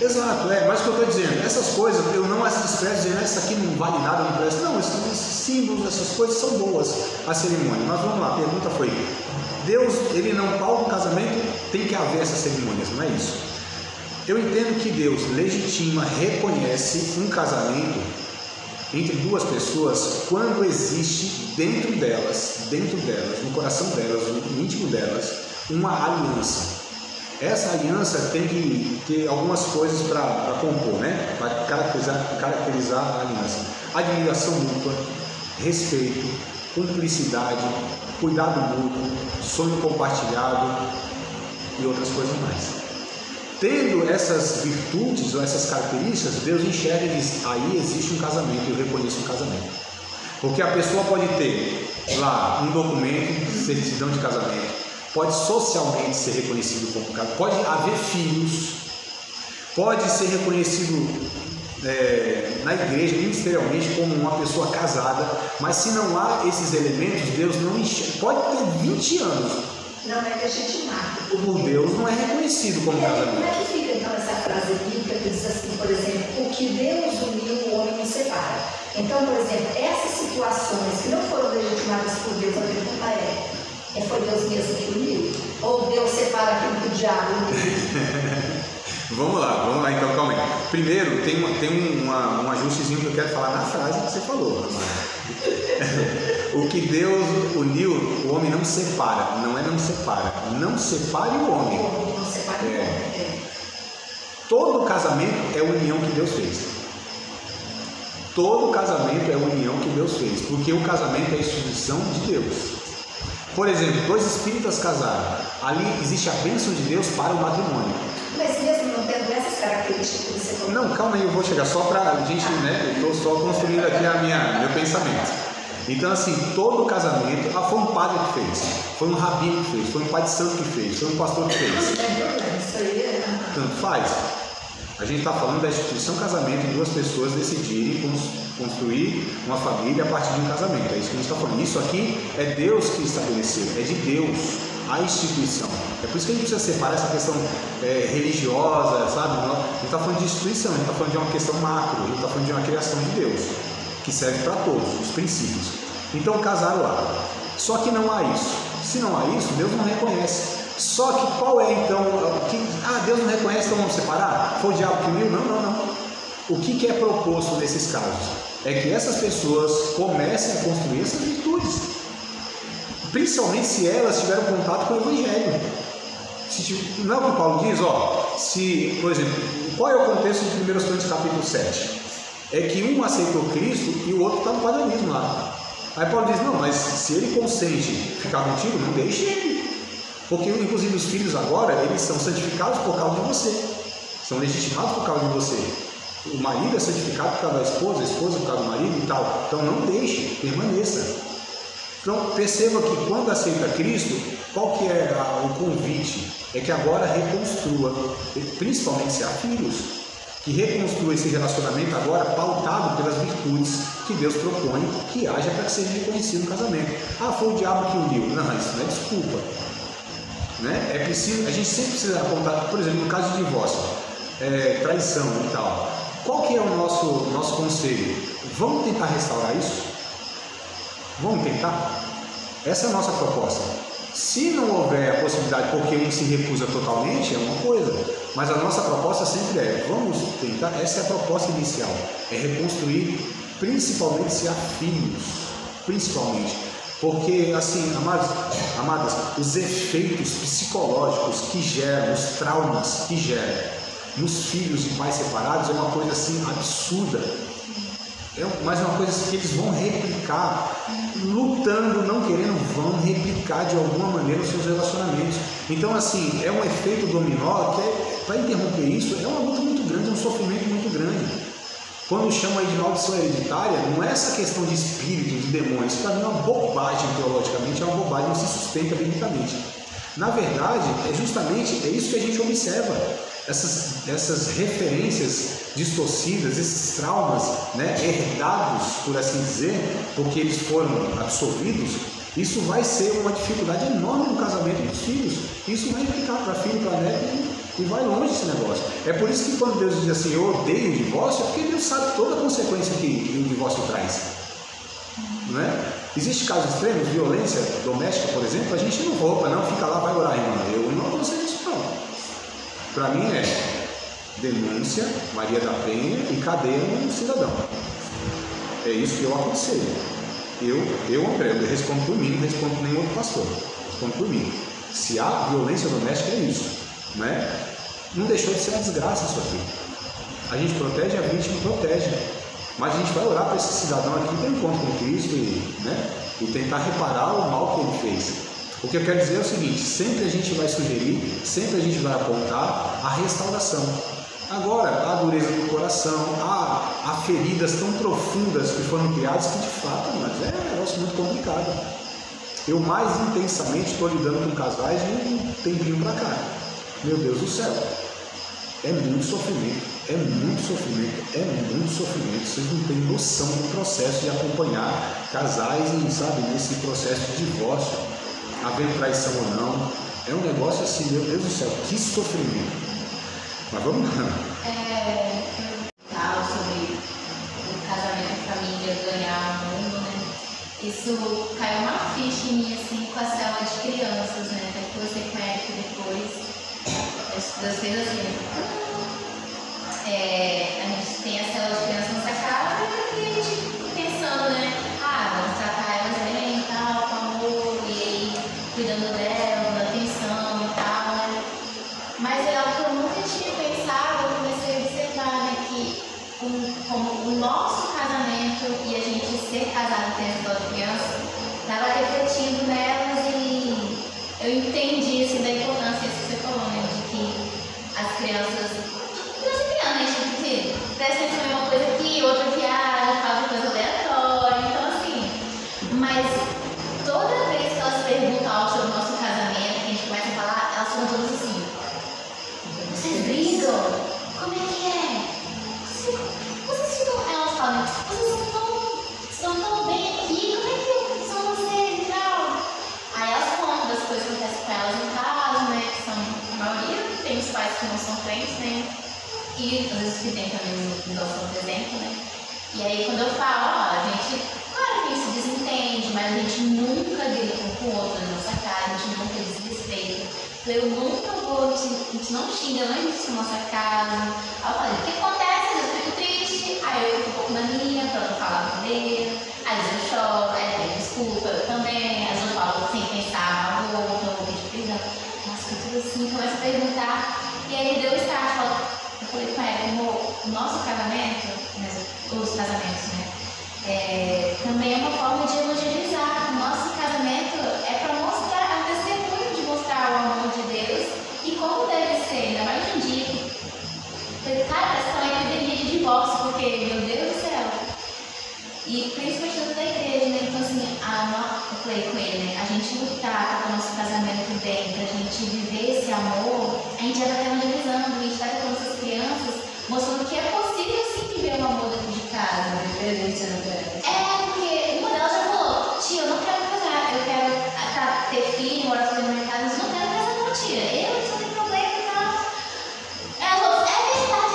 Exato, mas o que eu estou dizendo, essas coisas eu não as desprezo, dizendo isso aqui não vale nada, não presta. Não, esses símbolos, essas coisas são boas, a cerimônia. Mas vamos lá, a pergunta foi: Deus, ele não pauta o casamento, tem que haver essas cerimônias, não é isso? Eu entendo que Deus legitima, reconhece um casamento entre duas pessoas quando existe dentro delas, no coração delas, no íntimo delas, uma aliança. Essa aliança tem que ter algumas coisas para compor, né? Para caracterizar a aliança: admiração mútua, respeito, cumplicidade, cuidado mútuo, sonho compartilhado e outras coisas mais. Tendo essas virtudes ou essas características, Deus enxerga e diz: aí existe um casamento, eu reconheço um casamento. Porque a pessoa pode ter lá um documento, certidão de casamento, pode socialmente ser reconhecido como casamento, pode haver filhos, pode ser reconhecido na igreja, ministerialmente, como uma pessoa casada, mas se não há esses elementos, Deus não enxerga. Pode ter 20 anos. Não é legitimado. Por Deus não é reconhecido como casamento. Como é que fica então essa frase bíblica que diz assim, por exemplo, o que Deus uniu, o homem não separa? Então, por exemplo, essas situações que não foram legitimadas por Deus, a pergunta foi Deus mesmo que uniu? Ou Deus separa aquilo que o diabo uniu? Vamos lá então, calma aí. Primeiro, tem um ajustezinho que eu quero falar na frase que você falou. O que Deus uniu, o homem não separa. Não separa. Não separe o homem. Não separe o homem. Todo casamento é a união que Deus fez. Todo casamento é a união que Deus fez. Porque o casamento é a instituição de Deus. Por exemplo, dois espíritas casaram. Ali existe a bênção de Deus para o matrimônio. Mas mesmo não tendo essas características que você falou. Não, calma aí, eu vou chegar só para a gente, né? Eu estou só construindo aqui meu pensamento. Então, assim, todo casamento, foi um padre que fez, foi um rabino que fez, foi um pai de santo que fez, foi um pastor que fez. Isso aí Tanto faz. A gente está falando da instituição casamento de duas pessoas decidirem construir uma família a partir de um casamento. É isso que a gente está falando. Isso aqui é Deus que estabeleceu, é de Deus a instituição. É por isso que a gente precisa separar essa questão religiosa, sabe? A gente está falando de instituição, a gente está falando de uma questão macro, a gente está falando de uma criação de Deus, que serve para todos, os princípios. Então casaram lá. Só que não há isso. Se não há isso, Deus não reconhece. Só que qual é então? Deus não reconhece, então vamos separar? Foi o diabo que uniu? Não. O que é proposto nesses casos? É que essas pessoas comecem a construir essas virtudes. Principalmente se elas tiveram contato com o Evangelho. Não é o que Paulo diz? Por exemplo, qual é o contexto de 1 Coríntios capítulo 7? É que um aceitou Cristo e o outro está no paganismo lá. Aí Paulo diz, não, mas se ele consente ficar contigo, não deixe ele. Porque inclusive os filhos agora, eles são santificados por causa de você. São legitimados por causa de você. O marido é santificado por causa da esposa, a esposa por causa do marido e tal. Então não deixe, permaneça. Então perceba que quando aceita Cristo, qual que é o convite? É que agora reconstrua, principalmente se há filhos, que reconstrua esse relacionamento agora pautado pelas virtudes que Deus propõe que haja para que seja reconhecido o casamento. Ah, foi o diabo que uniu. Não, isso não é desculpa. Né? É preciso, a gente sempre precisa apontar, por exemplo, no caso de divórcio, traição e tal. Qual que é o nosso conselho? Vamos tentar restaurar isso? Vamos tentar? Essa é a nossa proposta. Se não houver a possibilidade, porque um se recusa totalmente, é uma coisa. Mas a nossa proposta sempre vamos tentar, essa é a proposta inicial, é reconstruir, principalmente se há filhos, principalmente. Porque, assim, amadas, os efeitos psicológicos que geram, os traumas que geram nos filhos de pais separados é uma coisa, assim, absurda. Mas é uma coisa assim, que eles vão replicar, lutando, não querendo, vão replicar de alguma maneira os seus relacionamentos. Então, assim, é um efeito dominó que, para interromper isso, é uma luta muito grande, é um sofrimento muito grande. Quando chama aí de maldição hereditária, não é essa questão de espíritos, de demônios, isso para mim é uma bobagem teologicamente, é uma bobagem, não se sustenta biblicamente. Na verdade, é isso que a gente observa, essas referências distorcidas, esses traumas, né, herdados, por assim dizer, porque eles foram absorvidos, isso vai ser uma dificuldade enorme no casamento dos filhos. Isso vai implicar para filho, para neto, e vai longe esse negócio. É por isso que quando Deus diz assim, eu odeio o divórcio, é porque Deus sabe toda a consequência que o divórcio traz. Não é? Existem casos extremos, violência doméstica, por exemplo, a gente não rouba, não, fica lá, vai orar, irmã. Eu não aconselho isso, não. Para mim é denúncia, Maria da Penha e cadeia no cidadão. É isso que eu aconselho. Eu André, eu respondo por mim, não respondo por nenhum outro pastor. Respondo por mim. Se há violência doméstica, é isso. Né? Não deixou de ser uma desgraça isso aqui. A gente protege, a vítima protege. Mas a gente vai orar para esse cidadão aqui ter um encontro com Cristo e tentar reparar o mal que ele fez. O que eu quero dizer é o seguinte, sempre a gente vai sugerir, sempre a gente vai apontar a restauração. Agora, há dureza do coração, há feridas tão profundas que foram criadas que de fato, mas é um negócio muito complicado. Eu mais intensamente estou lidando com casais de um tempinho para cá. Meu Deus do céu, é muito sofrimento, é muito sofrimento, é muito sofrimento. Vocês não têm noção do processo de acompanhar casais nesse processo de divórcio, havendo traição ou não. É um negócio assim, meu Deus do céu, que sofrimento. Mas vamos lá. Fala sobre o casamento e família, ganhar o mundo, né? Isso caiu uma ficha em mim, assim, com a célula de crianças, né? Até que você conhece depois. Deus fez assim. A gente tem a célula de crianças nessa casa e a gente pensando, né? Vamos tratar elas bem e tal, com amor, e aí cuidando delas, dando atenção e tal, né? Mas é algo que eu nunca tinha pensado, eu comecei a observar, né? Que como o nosso casamento e a gente ser casado dentro da criança estava refletindo nelas e eu entendi assim, da importância que você falou, né? De que as crianças a gente tem que presta atenção em uma coisa aqui, outra viagem, faz coisa aleatória, então assim, mas toda vez que elas perguntam algo sobre o nosso casamento, que a gente começa a falar, elas ficam todas assim, vocês brigam? Como é que é? Vocês ficam, elas falam, vocês estão tão bem aqui, como é que são vocês e tal? Aí elas contam das coisas que acontecem com elas em casa, né, que são, a maioria tem os pais que não são crentes, né, e às vezes que tem também no nosso exemplo, né? E aí quando eu falo, a gente, claro que a gente se desentende, mas a gente nunca grita um com o outro na nossa casa, a gente nunca desrespeita. Eu nunca vou, a gente não xinga, não existe na nossa casa. Aí eu falei, o que acontece? Às vezes eu fico triste, aí eu fico um pouco na minha, pra não falar com ele, às vezes eu choro, aí eu peço desculpa, eu também, às vezes eu falo sem pensar, não vou pedir perdão. Nossa, que tudo assim, começa a perguntar, e aí deu start, fala, eu falei com ela, o nosso casamento, os casamentos, né? também é uma forma de evangelizar. O nosso casamento é para mostrar, é um testemunho de mostrar o amor de Deus e como deve ser, ainda mais hoje em dia. Cara, essa é uma epidemia de divórcio, porque, meu Deus do céu. E principalmente dentro da igreja, né? Então, assim, eu falei com ele, né? A gente lutar para o nosso casamento bem, para a gente viver esse amor, a gente já está evangelizando, a gente está com essas crianças, mostrando que é possível sim viver um amor dentro de casa. Porque uma delas já falou: tia, eu não quero casar, eu quero ter filho, morar sozinha no mercado, mas eu não quero casar com tia. Eu só tenho problema e tal. Ela falou: é verdade,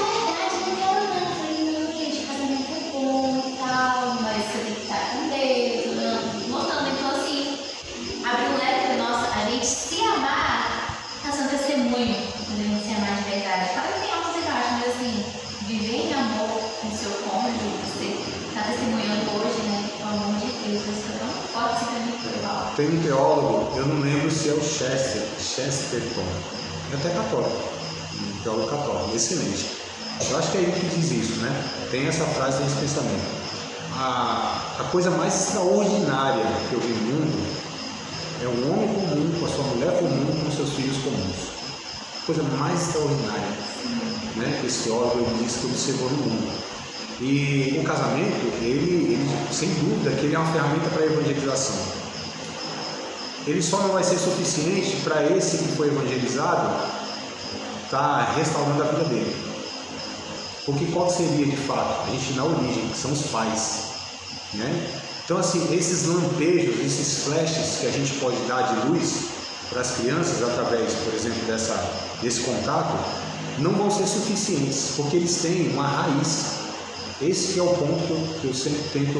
não quero não. Eu falei: não, gente, casamento é bom e tal, mas você tem que estar com Deus, mostrando. Então, assim, abriu um leque para nós, a gente se amar, tá sendo testemunho, podemos se amar de verdade. Claro que tem algo que você acha, mas assim, viver em amor com o seu cônjuge, você está testemunhando hoje, né, o amor de Deus, isso é tão forte para mim, igual. Tem um teólogo, eu não lembro se é o Chesterton, é até católico, um teólogo católico, excelente. Eu acho que é ele que diz isso, né? Tem essa frase, tem esse pensamento. A coisa mais extraordinária que eu vi no mundo é um homem comum com a sua mulher comum, com seus filhos comuns. Coisa mais extraordinária, né? Que esse teólogo disse que observou no mundo. E o casamento, ele sem dúvida que ele é uma ferramenta para a evangelização. Ele só não vai ser suficiente para esse que foi evangelizado estar restaurando a vida dele. Porque qual seria de fato? A gente na origem, que são os pais, né? Então, assim, esses lampejos, esses flashes que a gente pode dar de luz para as crianças através, por exemplo, desse contato, não vão ser suficientes, porque eles têm uma raiz. Esse que é o ponto que eu sempre tento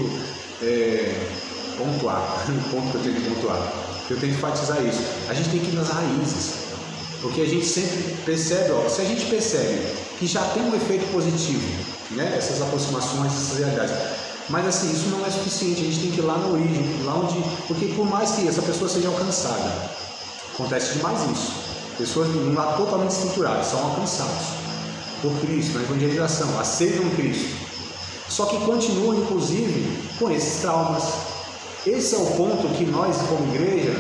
pontuar, o ponto que eu tento pontuar, que eu tento enfatizar isso. A gente tem que ir nas raízes, porque a gente sempre percebe, se a gente percebe que já tem um efeito positivo, né, essas aproximações, essas realidades, mas assim, isso não é suficiente, a gente tem que ir lá na origem, lá onde, porque por mais que essa pessoa seja alcançada, acontece demais isso, pessoas não lá totalmente estruturadas, são alcançados por Cristo, na evangelização, aceitam Cristo, só que continuam inclusive com esses traumas. Esse é o ponto que nós como igreja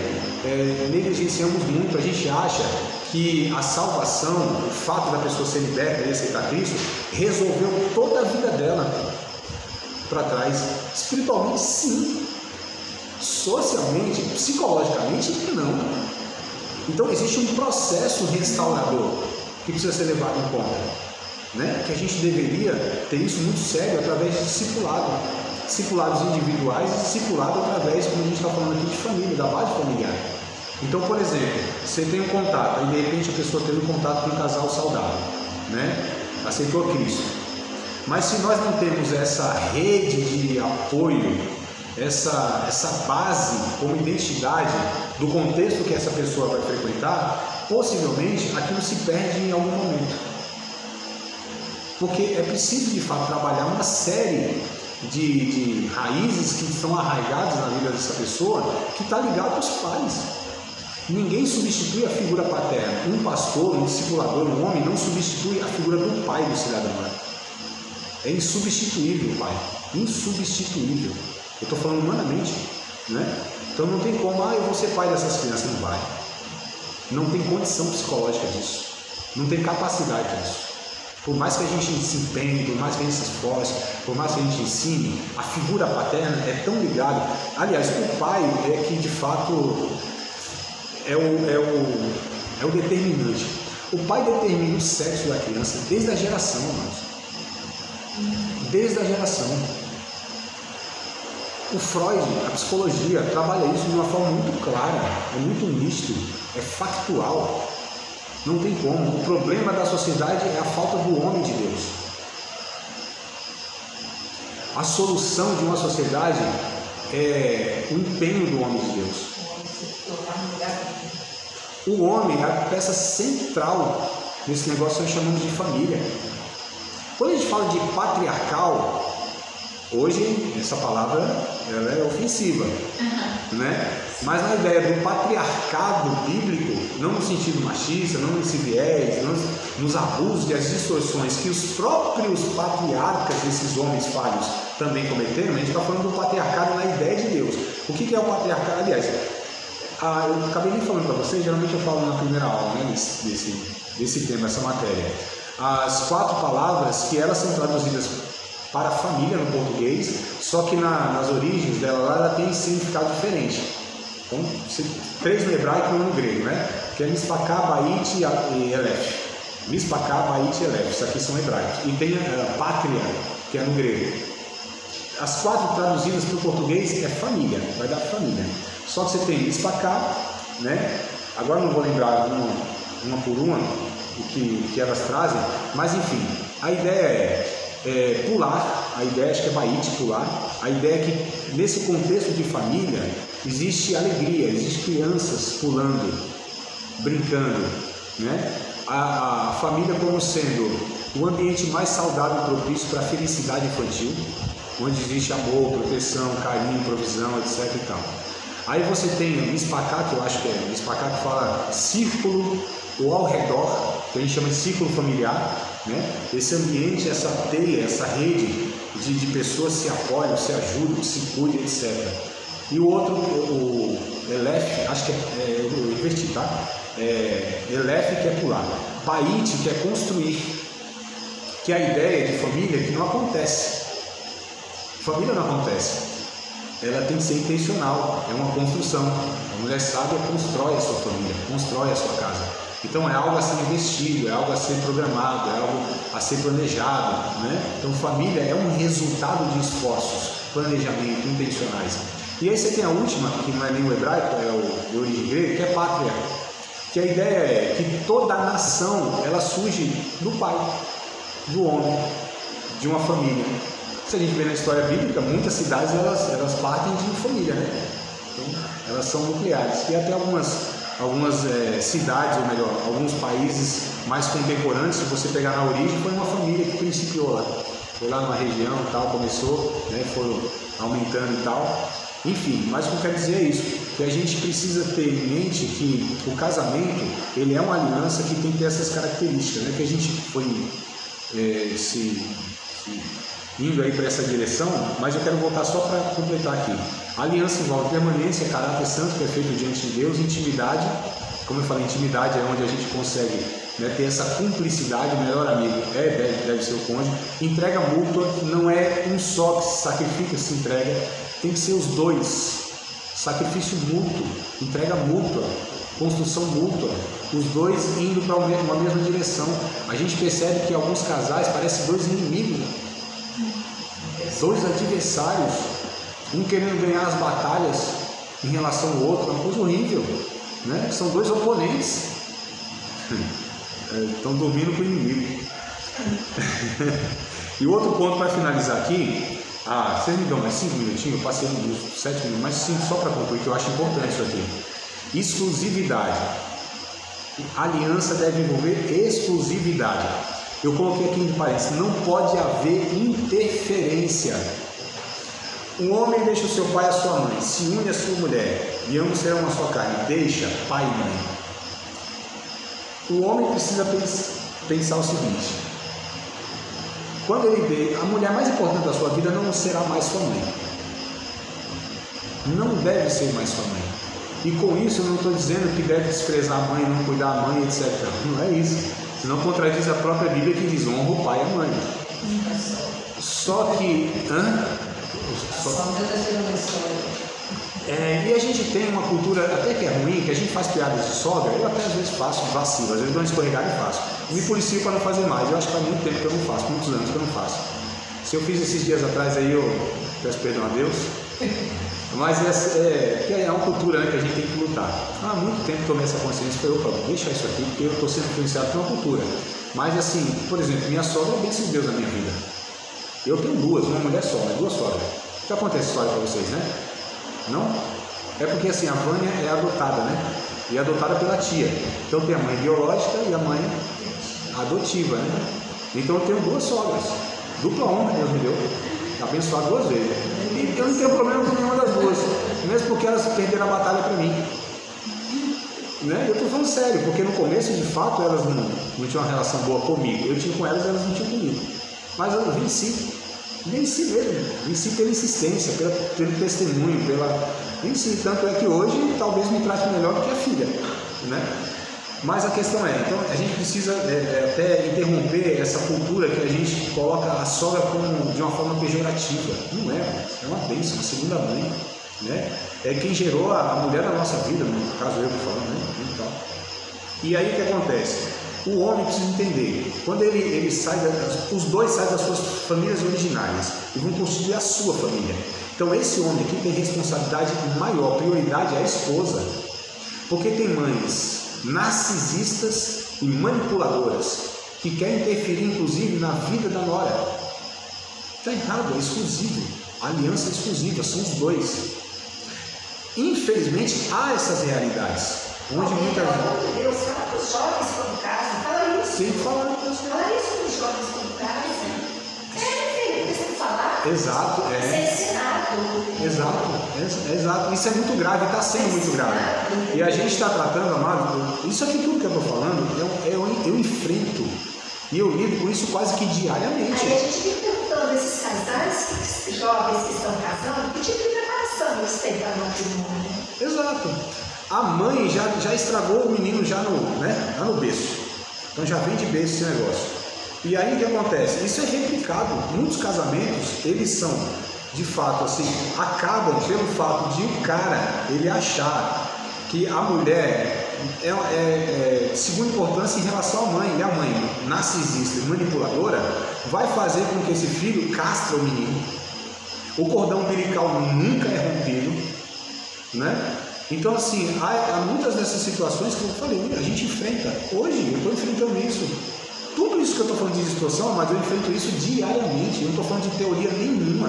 negligenciamos muito. A gente acha que a salvação, o fato da pessoa ser liberta e aceitar Cristo, resolveu toda a vida dela para trás. Espiritualmente sim, socialmente, psicologicamente não. Então existe um processo restaurador que precisa ser levado em conta, né? Que a gente deveria ter isso muito sério através de discipulado, discipulados individuais e discipulado através, como a gente está falando aqui, de família, da base familiar. Então, por exemplo, você tem um contato, aí de repente a pessoa teve um contato com um casal saudável, né? Aceitou Cristo. Mas se nós não temos essa rede de apoio, essa base como identidade do contexto que essa pessoa vai frequentar, possivelmente aquilo se perde em algum momento. Porque é preciso de fato trabalhar uma série de raízes que estão arraigadas na vida dessa pessoa, que está ligada aos pais. Ninguém substitui a figura paterna. Um pastor, um discipulador, um homem não substitui a figura do pai do cidadão. É insubstituível o pai, insubstituível. Eu estou falando humanamente, né? Então não tem como, eu vou ser pai dessas crianças, não vai. Não tem condição psicológica disso, não tem capacidade disso. Por mais que a gente se empenhe, por mais que a gente se esforce, por mais que a gente ensine, a figura paterna é tão ligada. Aliás, o pai é que de fato é o determinante. O pai determina o sexo da criança desde a geração, irmãos. Desde a geração. O Freud, a psicologia, trabalha isso de uma forma muito clara, é muito nítido, é factual. Não tem como. O problema da sociedade é a falta do homem de Deus. A solução de uma sociedade é o empenho do homem de Deus. O homem é a peça central nesse negócio que nós chamamos de família. Quando a gente fala de patriarcal, Hoje, essa palavra ela é ofensiva, né? Mas na ideia do patriarcado bíblico, não no sentido machista, não nesse viés, não nos abusos e as distorções que os próprios patriarcas desses homens falhos também cometeram, a gente está falando do patriarcado na ideia de Deus. O que é o patriarcado? Aliás, eu acabei nem falando para vocês, geralmente eu falo na primeira aula, né, desse tema, essa matéria. As 4 palavras que elas são traduzidas para família no português, só que nas origens dela ela tem significado diferente. Então, 3 no hebraico e 1 no grego, né? Que é Mispacá, Bait e Elef. Mispacá, Bait e Elef, isso aqui são hebraicos. E tem pátria, que é no grego. As 4 traduzidas para o português é família, vai dar família. Só que você tem Mispacá, né? Agora não vou lembrar uma por uma o que elas trazem, mas enfim, a ideia é pular, a ideia acho que é Bait, pular. A ideia é que nesse contexto de família existe alegria, existe crianças pulando, brincando, né? A família como sendo o ambiente mais saudável e propício para a felicidade infantil, onde existe amor, proteção, carinho, provisão, etc e tal. Aí você tem o Mispacá, que eu acho que é Mispacá, que fala círculo ou ao redor, que a gente chama de círculo familiar, né? Esse ambiente, essa teia, essa rede de pessoas se apoiam, se ajudam, se cuidam, etc. E o outro, o Elef, acho que eu inverti, tá? Elef que é pular, Bait que é construir, que é a ideia de família que não acontece. Família não acontece, ela tem que ser intencional, é uma construção. A mulher sábia constrói a sua família, constrói a sua casa. Então é algo a ser investido, é algo a ser programado, é algo a ser planejado, né? Então família é um resultado de esforços, planejamento, intencionais. E aí você tem a última, que não é nem o hebraico, é o de origem grega, que é pátria. Que a ideia é que toda a nação, ela surge do pai, do homem, de uma família. Se a gente vê na história bíblica, muitas cidades elas partem de família, né? Então, elas são nucleares. E até algumas cidades, ou melhor, alguns países mais contemporâneos, se você pegar na origem, foi uma família que principiou lá. Foi lá numa região e tal, começou, né, foram aumentando e tal. Enfim, mas o que eu quero dizer é isso, que a gente precisa ter em mente que o casamento, ele é uma aliança que tem que ter essas características, né? Que a gente foi indo aí para essa direção, mas eu quero voltar só para completar aqui. A aliança envolve permanência, caráter santo, perfeito diante de Deus, intimidade. Como eu falei, intimidade é onde a gente consegue, né, ter essa cumplicidade. O melhor amigo deve ser o cônjuge. Entrega mútua, não é um só que se sacrifica, se entrega, tem que ser os dois. Sacrifício mútuo, entrega mútua, construção mútua, os dois indo para uma mesma direção. A gente percebe que alguns casais parecem 2 inimigos, 2 adversários, um querendo ganhar as batalhas em relação ao outro, é uma coisa horrível, né? São 2 oponentes, estão dormindo com o inimigo. E o outro ponto para finalizar aqui, vocês me dão mais 5 minutinhos, eu passei uns 7 minutos, mais 5 só para concluir, que eu acho importante isso aqui. Exclusividade. Aliança deve envolver exclusividade. Eu coloquei aqui em parênteses, não pode haver interferência. Um homem deixa o seu pai e a sua mãe, se une à sua mulher, e ambos serão uma só carne, deixa pai e mãe. O homem precisa pensar o seguinte: quando ele vê a mulher mais importante da sua vida, não será mais sua mãe. Não deve ser mais sua mãe. E com isso eu não estou dizendo que deve desprezar a mãe, não cuidar da mãe, etc. Não é isso. Senão contradiz a própria Bíblia que diz: honra o pai e a mãe. Só que... e a gente tem uma cultura até que é ruim, que a gente faz piadas de sogra. Eu até às vezes faço, vacilo, às vezes dou uma escorregada e faço. Me policio para não fazer mais. Eu acho que faz muito tempo que eu não faço, muitos anos que eu não faço. Se eu fiz esses dias atrás aí, eu peço perdão a Deus. Mas é uma cultura, né, que a gente tem que lutar. Há muito tempo que tomei essa consciência, falei, opa, vou deixar isso aqui, porque eu estou sendo influenciado por uma cultura. Mas assim, por exemplo, minha sogra é bênção de Deus na minha vida. Eu tenho 2, uma mulher só, mas 2 sogras. Já contei essa história para vocês, né? Não? É porque assim, a Vânia é adotada, né? E é adotada pela tia. Então tem a mãe biológica e a mãe adotiva, né? Então eu tenho 2 sogras. Dupla honra Deus me deu. abençoado 2 vezes. E eu não tenho problema com nenhuma das duas, mesmo porque elas perderam a batalha para mim. Né? Eu estou falando sério, porque no começo, de fato, elas não tinham uma relação boa comigo. Eu tinha com elas não tinham comigo. Mas eu venci mesmo. Venci pela insistência, pelo testemunho, venci. Tanto é que hoje talvez me trate melhor do que a filha. Né? Mas a questão é, então a gente precisa até interromper essa cultura que a gente coloca a sogra como de uma forma pejorativa. Não é, é uma bênção, uma segunda mãe, né? É quem gerou a mulher da nossa vida, no caso eu estou falando, né? E aí o que acontece? O homem precisa entender, quando ele sai, os dois saem das suas famílias originárias e vão constituir a sua família. Então esse homem aqui tem responsabilidade maior, prioridade é a esposa, porque tem mães narcisistas e manipuladoras que querem interferir inclusive na vida da nora. Está errado, é exclusivo, a aliança é exclusiva, são os dois. Infelizmente há essas realidades onde muitas vezes Deus fala para os jovens quando casam, fala isso. Sim, fala isso para os jovens quando casam. Precisa falar. Exato, ser ensinado. Exato. Isso é muito grave, está sendo muito grave. E a gente está tratando, amado, isso aqui tudo que eu estou falando, eu enfrento e eu lido com isso quase que diariamente. Aí a gente fica perguntando esses casais, jovens que estão casando, que tipo de preparação eles têm para o matrimônio? Exato. A mãe já estragou o menino já no berço. Então já vem de berço esse negócio. E aí o que acontece? Isso é replicado. Muitos casamentos, eles são, de fato, assim, acabam pelo fato de o cara, ele achar que a mulher é de segunda importância em relação à mãe. E a mãe, narcisista e manipuladora, vai fazer com que esse filho castre o menino. O cordão umbilical nunca é rompido, né? Então, assim, há muitas dessas situações que eu falei, a gente enfrenta. Hoje, eu estou enfrentando isso. Tudo isso que eu estou falando de distorção, mas eu enfrento isso diariamente. Eu não estou falando de teoria nenhuma.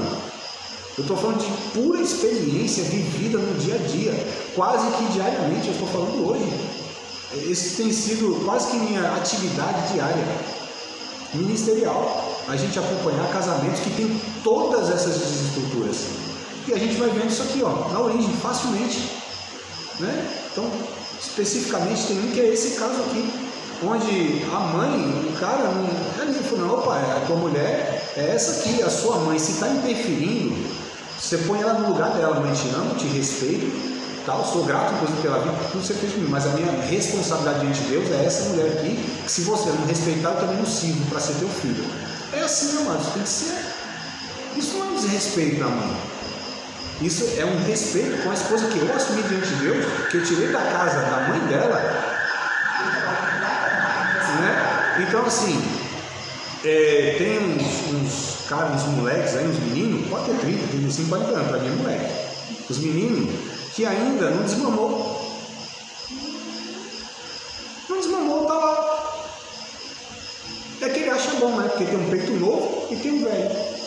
Eu estou falando de pura experiência vivida no dia a dia. Quase que diariamente, eu estou falando hoje. Esse tem sido quase que minha atividade diária. Ministerial. A gente acompanhar casamentos que tem todas essas desestruturas. E a gente vai vendo isso aqui, ó, na origem, facilmente. Né? Então, especificamente tem um que é esse caso aqui, onde a mãe, o cara ele falou, não, opa, a tua mulher é essa aqui, a sua mãe, se está interferindo, você põe ela no lugar dela, mãe, te amo, te respeito, tal, sou grato inclusive pela vida, tudo que você fez comigo, mas a minha responsabilidade diante de Deus é essa mulher aqui, que se você não respeitar, eu também não sirvo para ser teu filho. É assim, amados, tem que ser. Isso não é um desrespeito na mãe. Isso é um respeito com a esposa que eu assumi diante de Deus, que eu tirei da casa da mãe dela. Né? Então, assim, tem uns caras, uns moleques aí, uns meninos, pode ter 30, 35, 40 anos, para mim é moleque. Os meninos que ainda não desmamou. Não desmamou, tá lá. É que ele acha bom, né? Porque tem um peito novo e tem um velho.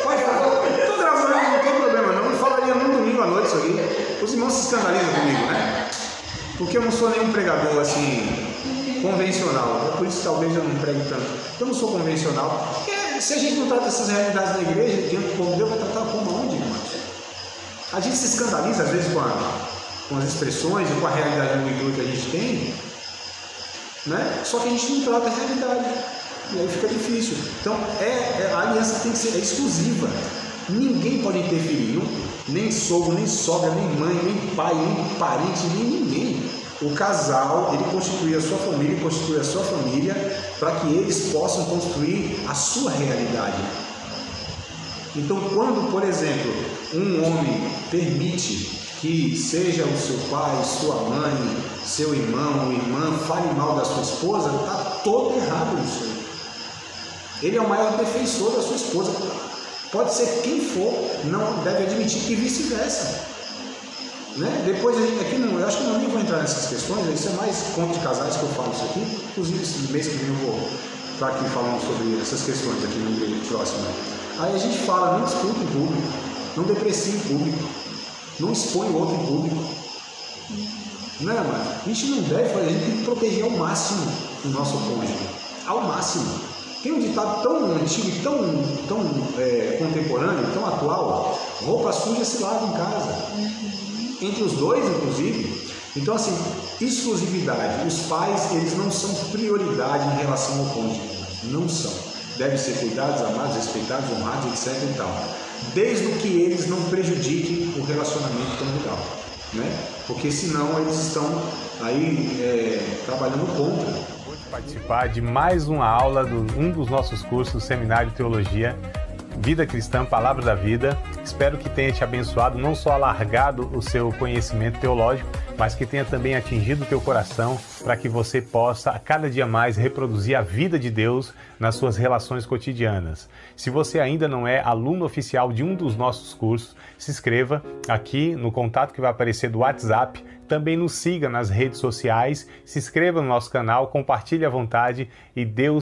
Pode falar. Estou gravando, não tem problema não. Eu falaria no domingo à noite isso aqui. Os irmãos se escandalizam comigo, né? Porque eu não sou nenhum pregador assim, convencional. Por isso talvez eu não pregue tanto. Eu não sou convencional. Porque se a gente não trata essas realidades na igreja, diante do povo de Deus, vai tratar como aonde, irmãos? A gente se escandaliza às vezes com as expressões e com a realidade do igreja que a gente tem, né? Só que a gente não trata a realidade. E aí fica difícil. Então, a aliança tem que ser exclusiva. Ninguém pode interferir, nem sogro, nem sogra, nem mãe, nem pai, nem parente, nem ninguém. O casal, ele constitui a sua família, constitui a sua família, para que eles possam construir a sua realidade. Então, quando, por exemplo, um homem permite que seja o seu pai, sua mãe, seu irmão ou irmã fale mal da sua esposa, está todo errado isso aí. Ele é o maior defensor da sua esposa. Pode ser quem for, não deve admitir que vice-versa. Né? Depois a gente, eu acho que eu nem vou entrar nessas questões, isso é mais conto de casais que eu falo isso aqui. Inclusive esse mês que vem eu vou estar aqui falando sobre essas questões aqui no igreja próximo. Aí a gente fala, não discute em público, não deprecie em público, não expõe o outro em público. Não é, mano? A gente não deve fazer, a gente tem que proteger ao máximo o nosso cônjuge. Ao máximo. Tem um ditado tão antigo e tão contemporâneo, tão atual: roupa suja se lava em casa. Entre os dois, inclusive. Então, assim, exclusividade. Os pais, eles não são prioridade em relação ao cônjuge. Não são. Devem ser cuidados, amados, respeitados, honrados, etc. e tal. Desde que eles não prejudiquem o relacionamento conjugal, né? Porque senão eles estão aí trabalhando contra. Vou participar de mais uma aula de um dos nossos cursos, Seminário de Teologia, Vida Cristã, Palavra da Vida. Espero que tenha te abençoado, não só alargado o seu conhecimento teológico, mas que tenha também atingido o teu coração para que você possa, a cada dia mais, reproduzir a vida de Deus nas suas relações cotidianas. Se você ainda não é aluno oficial de um dos nossos cursos, se inscreva aqui no contato que vai aparecer do WhatsApp. Também nos siga nas redes sociais, se inscreva no nosso canal, compartilhe à vontade e Deus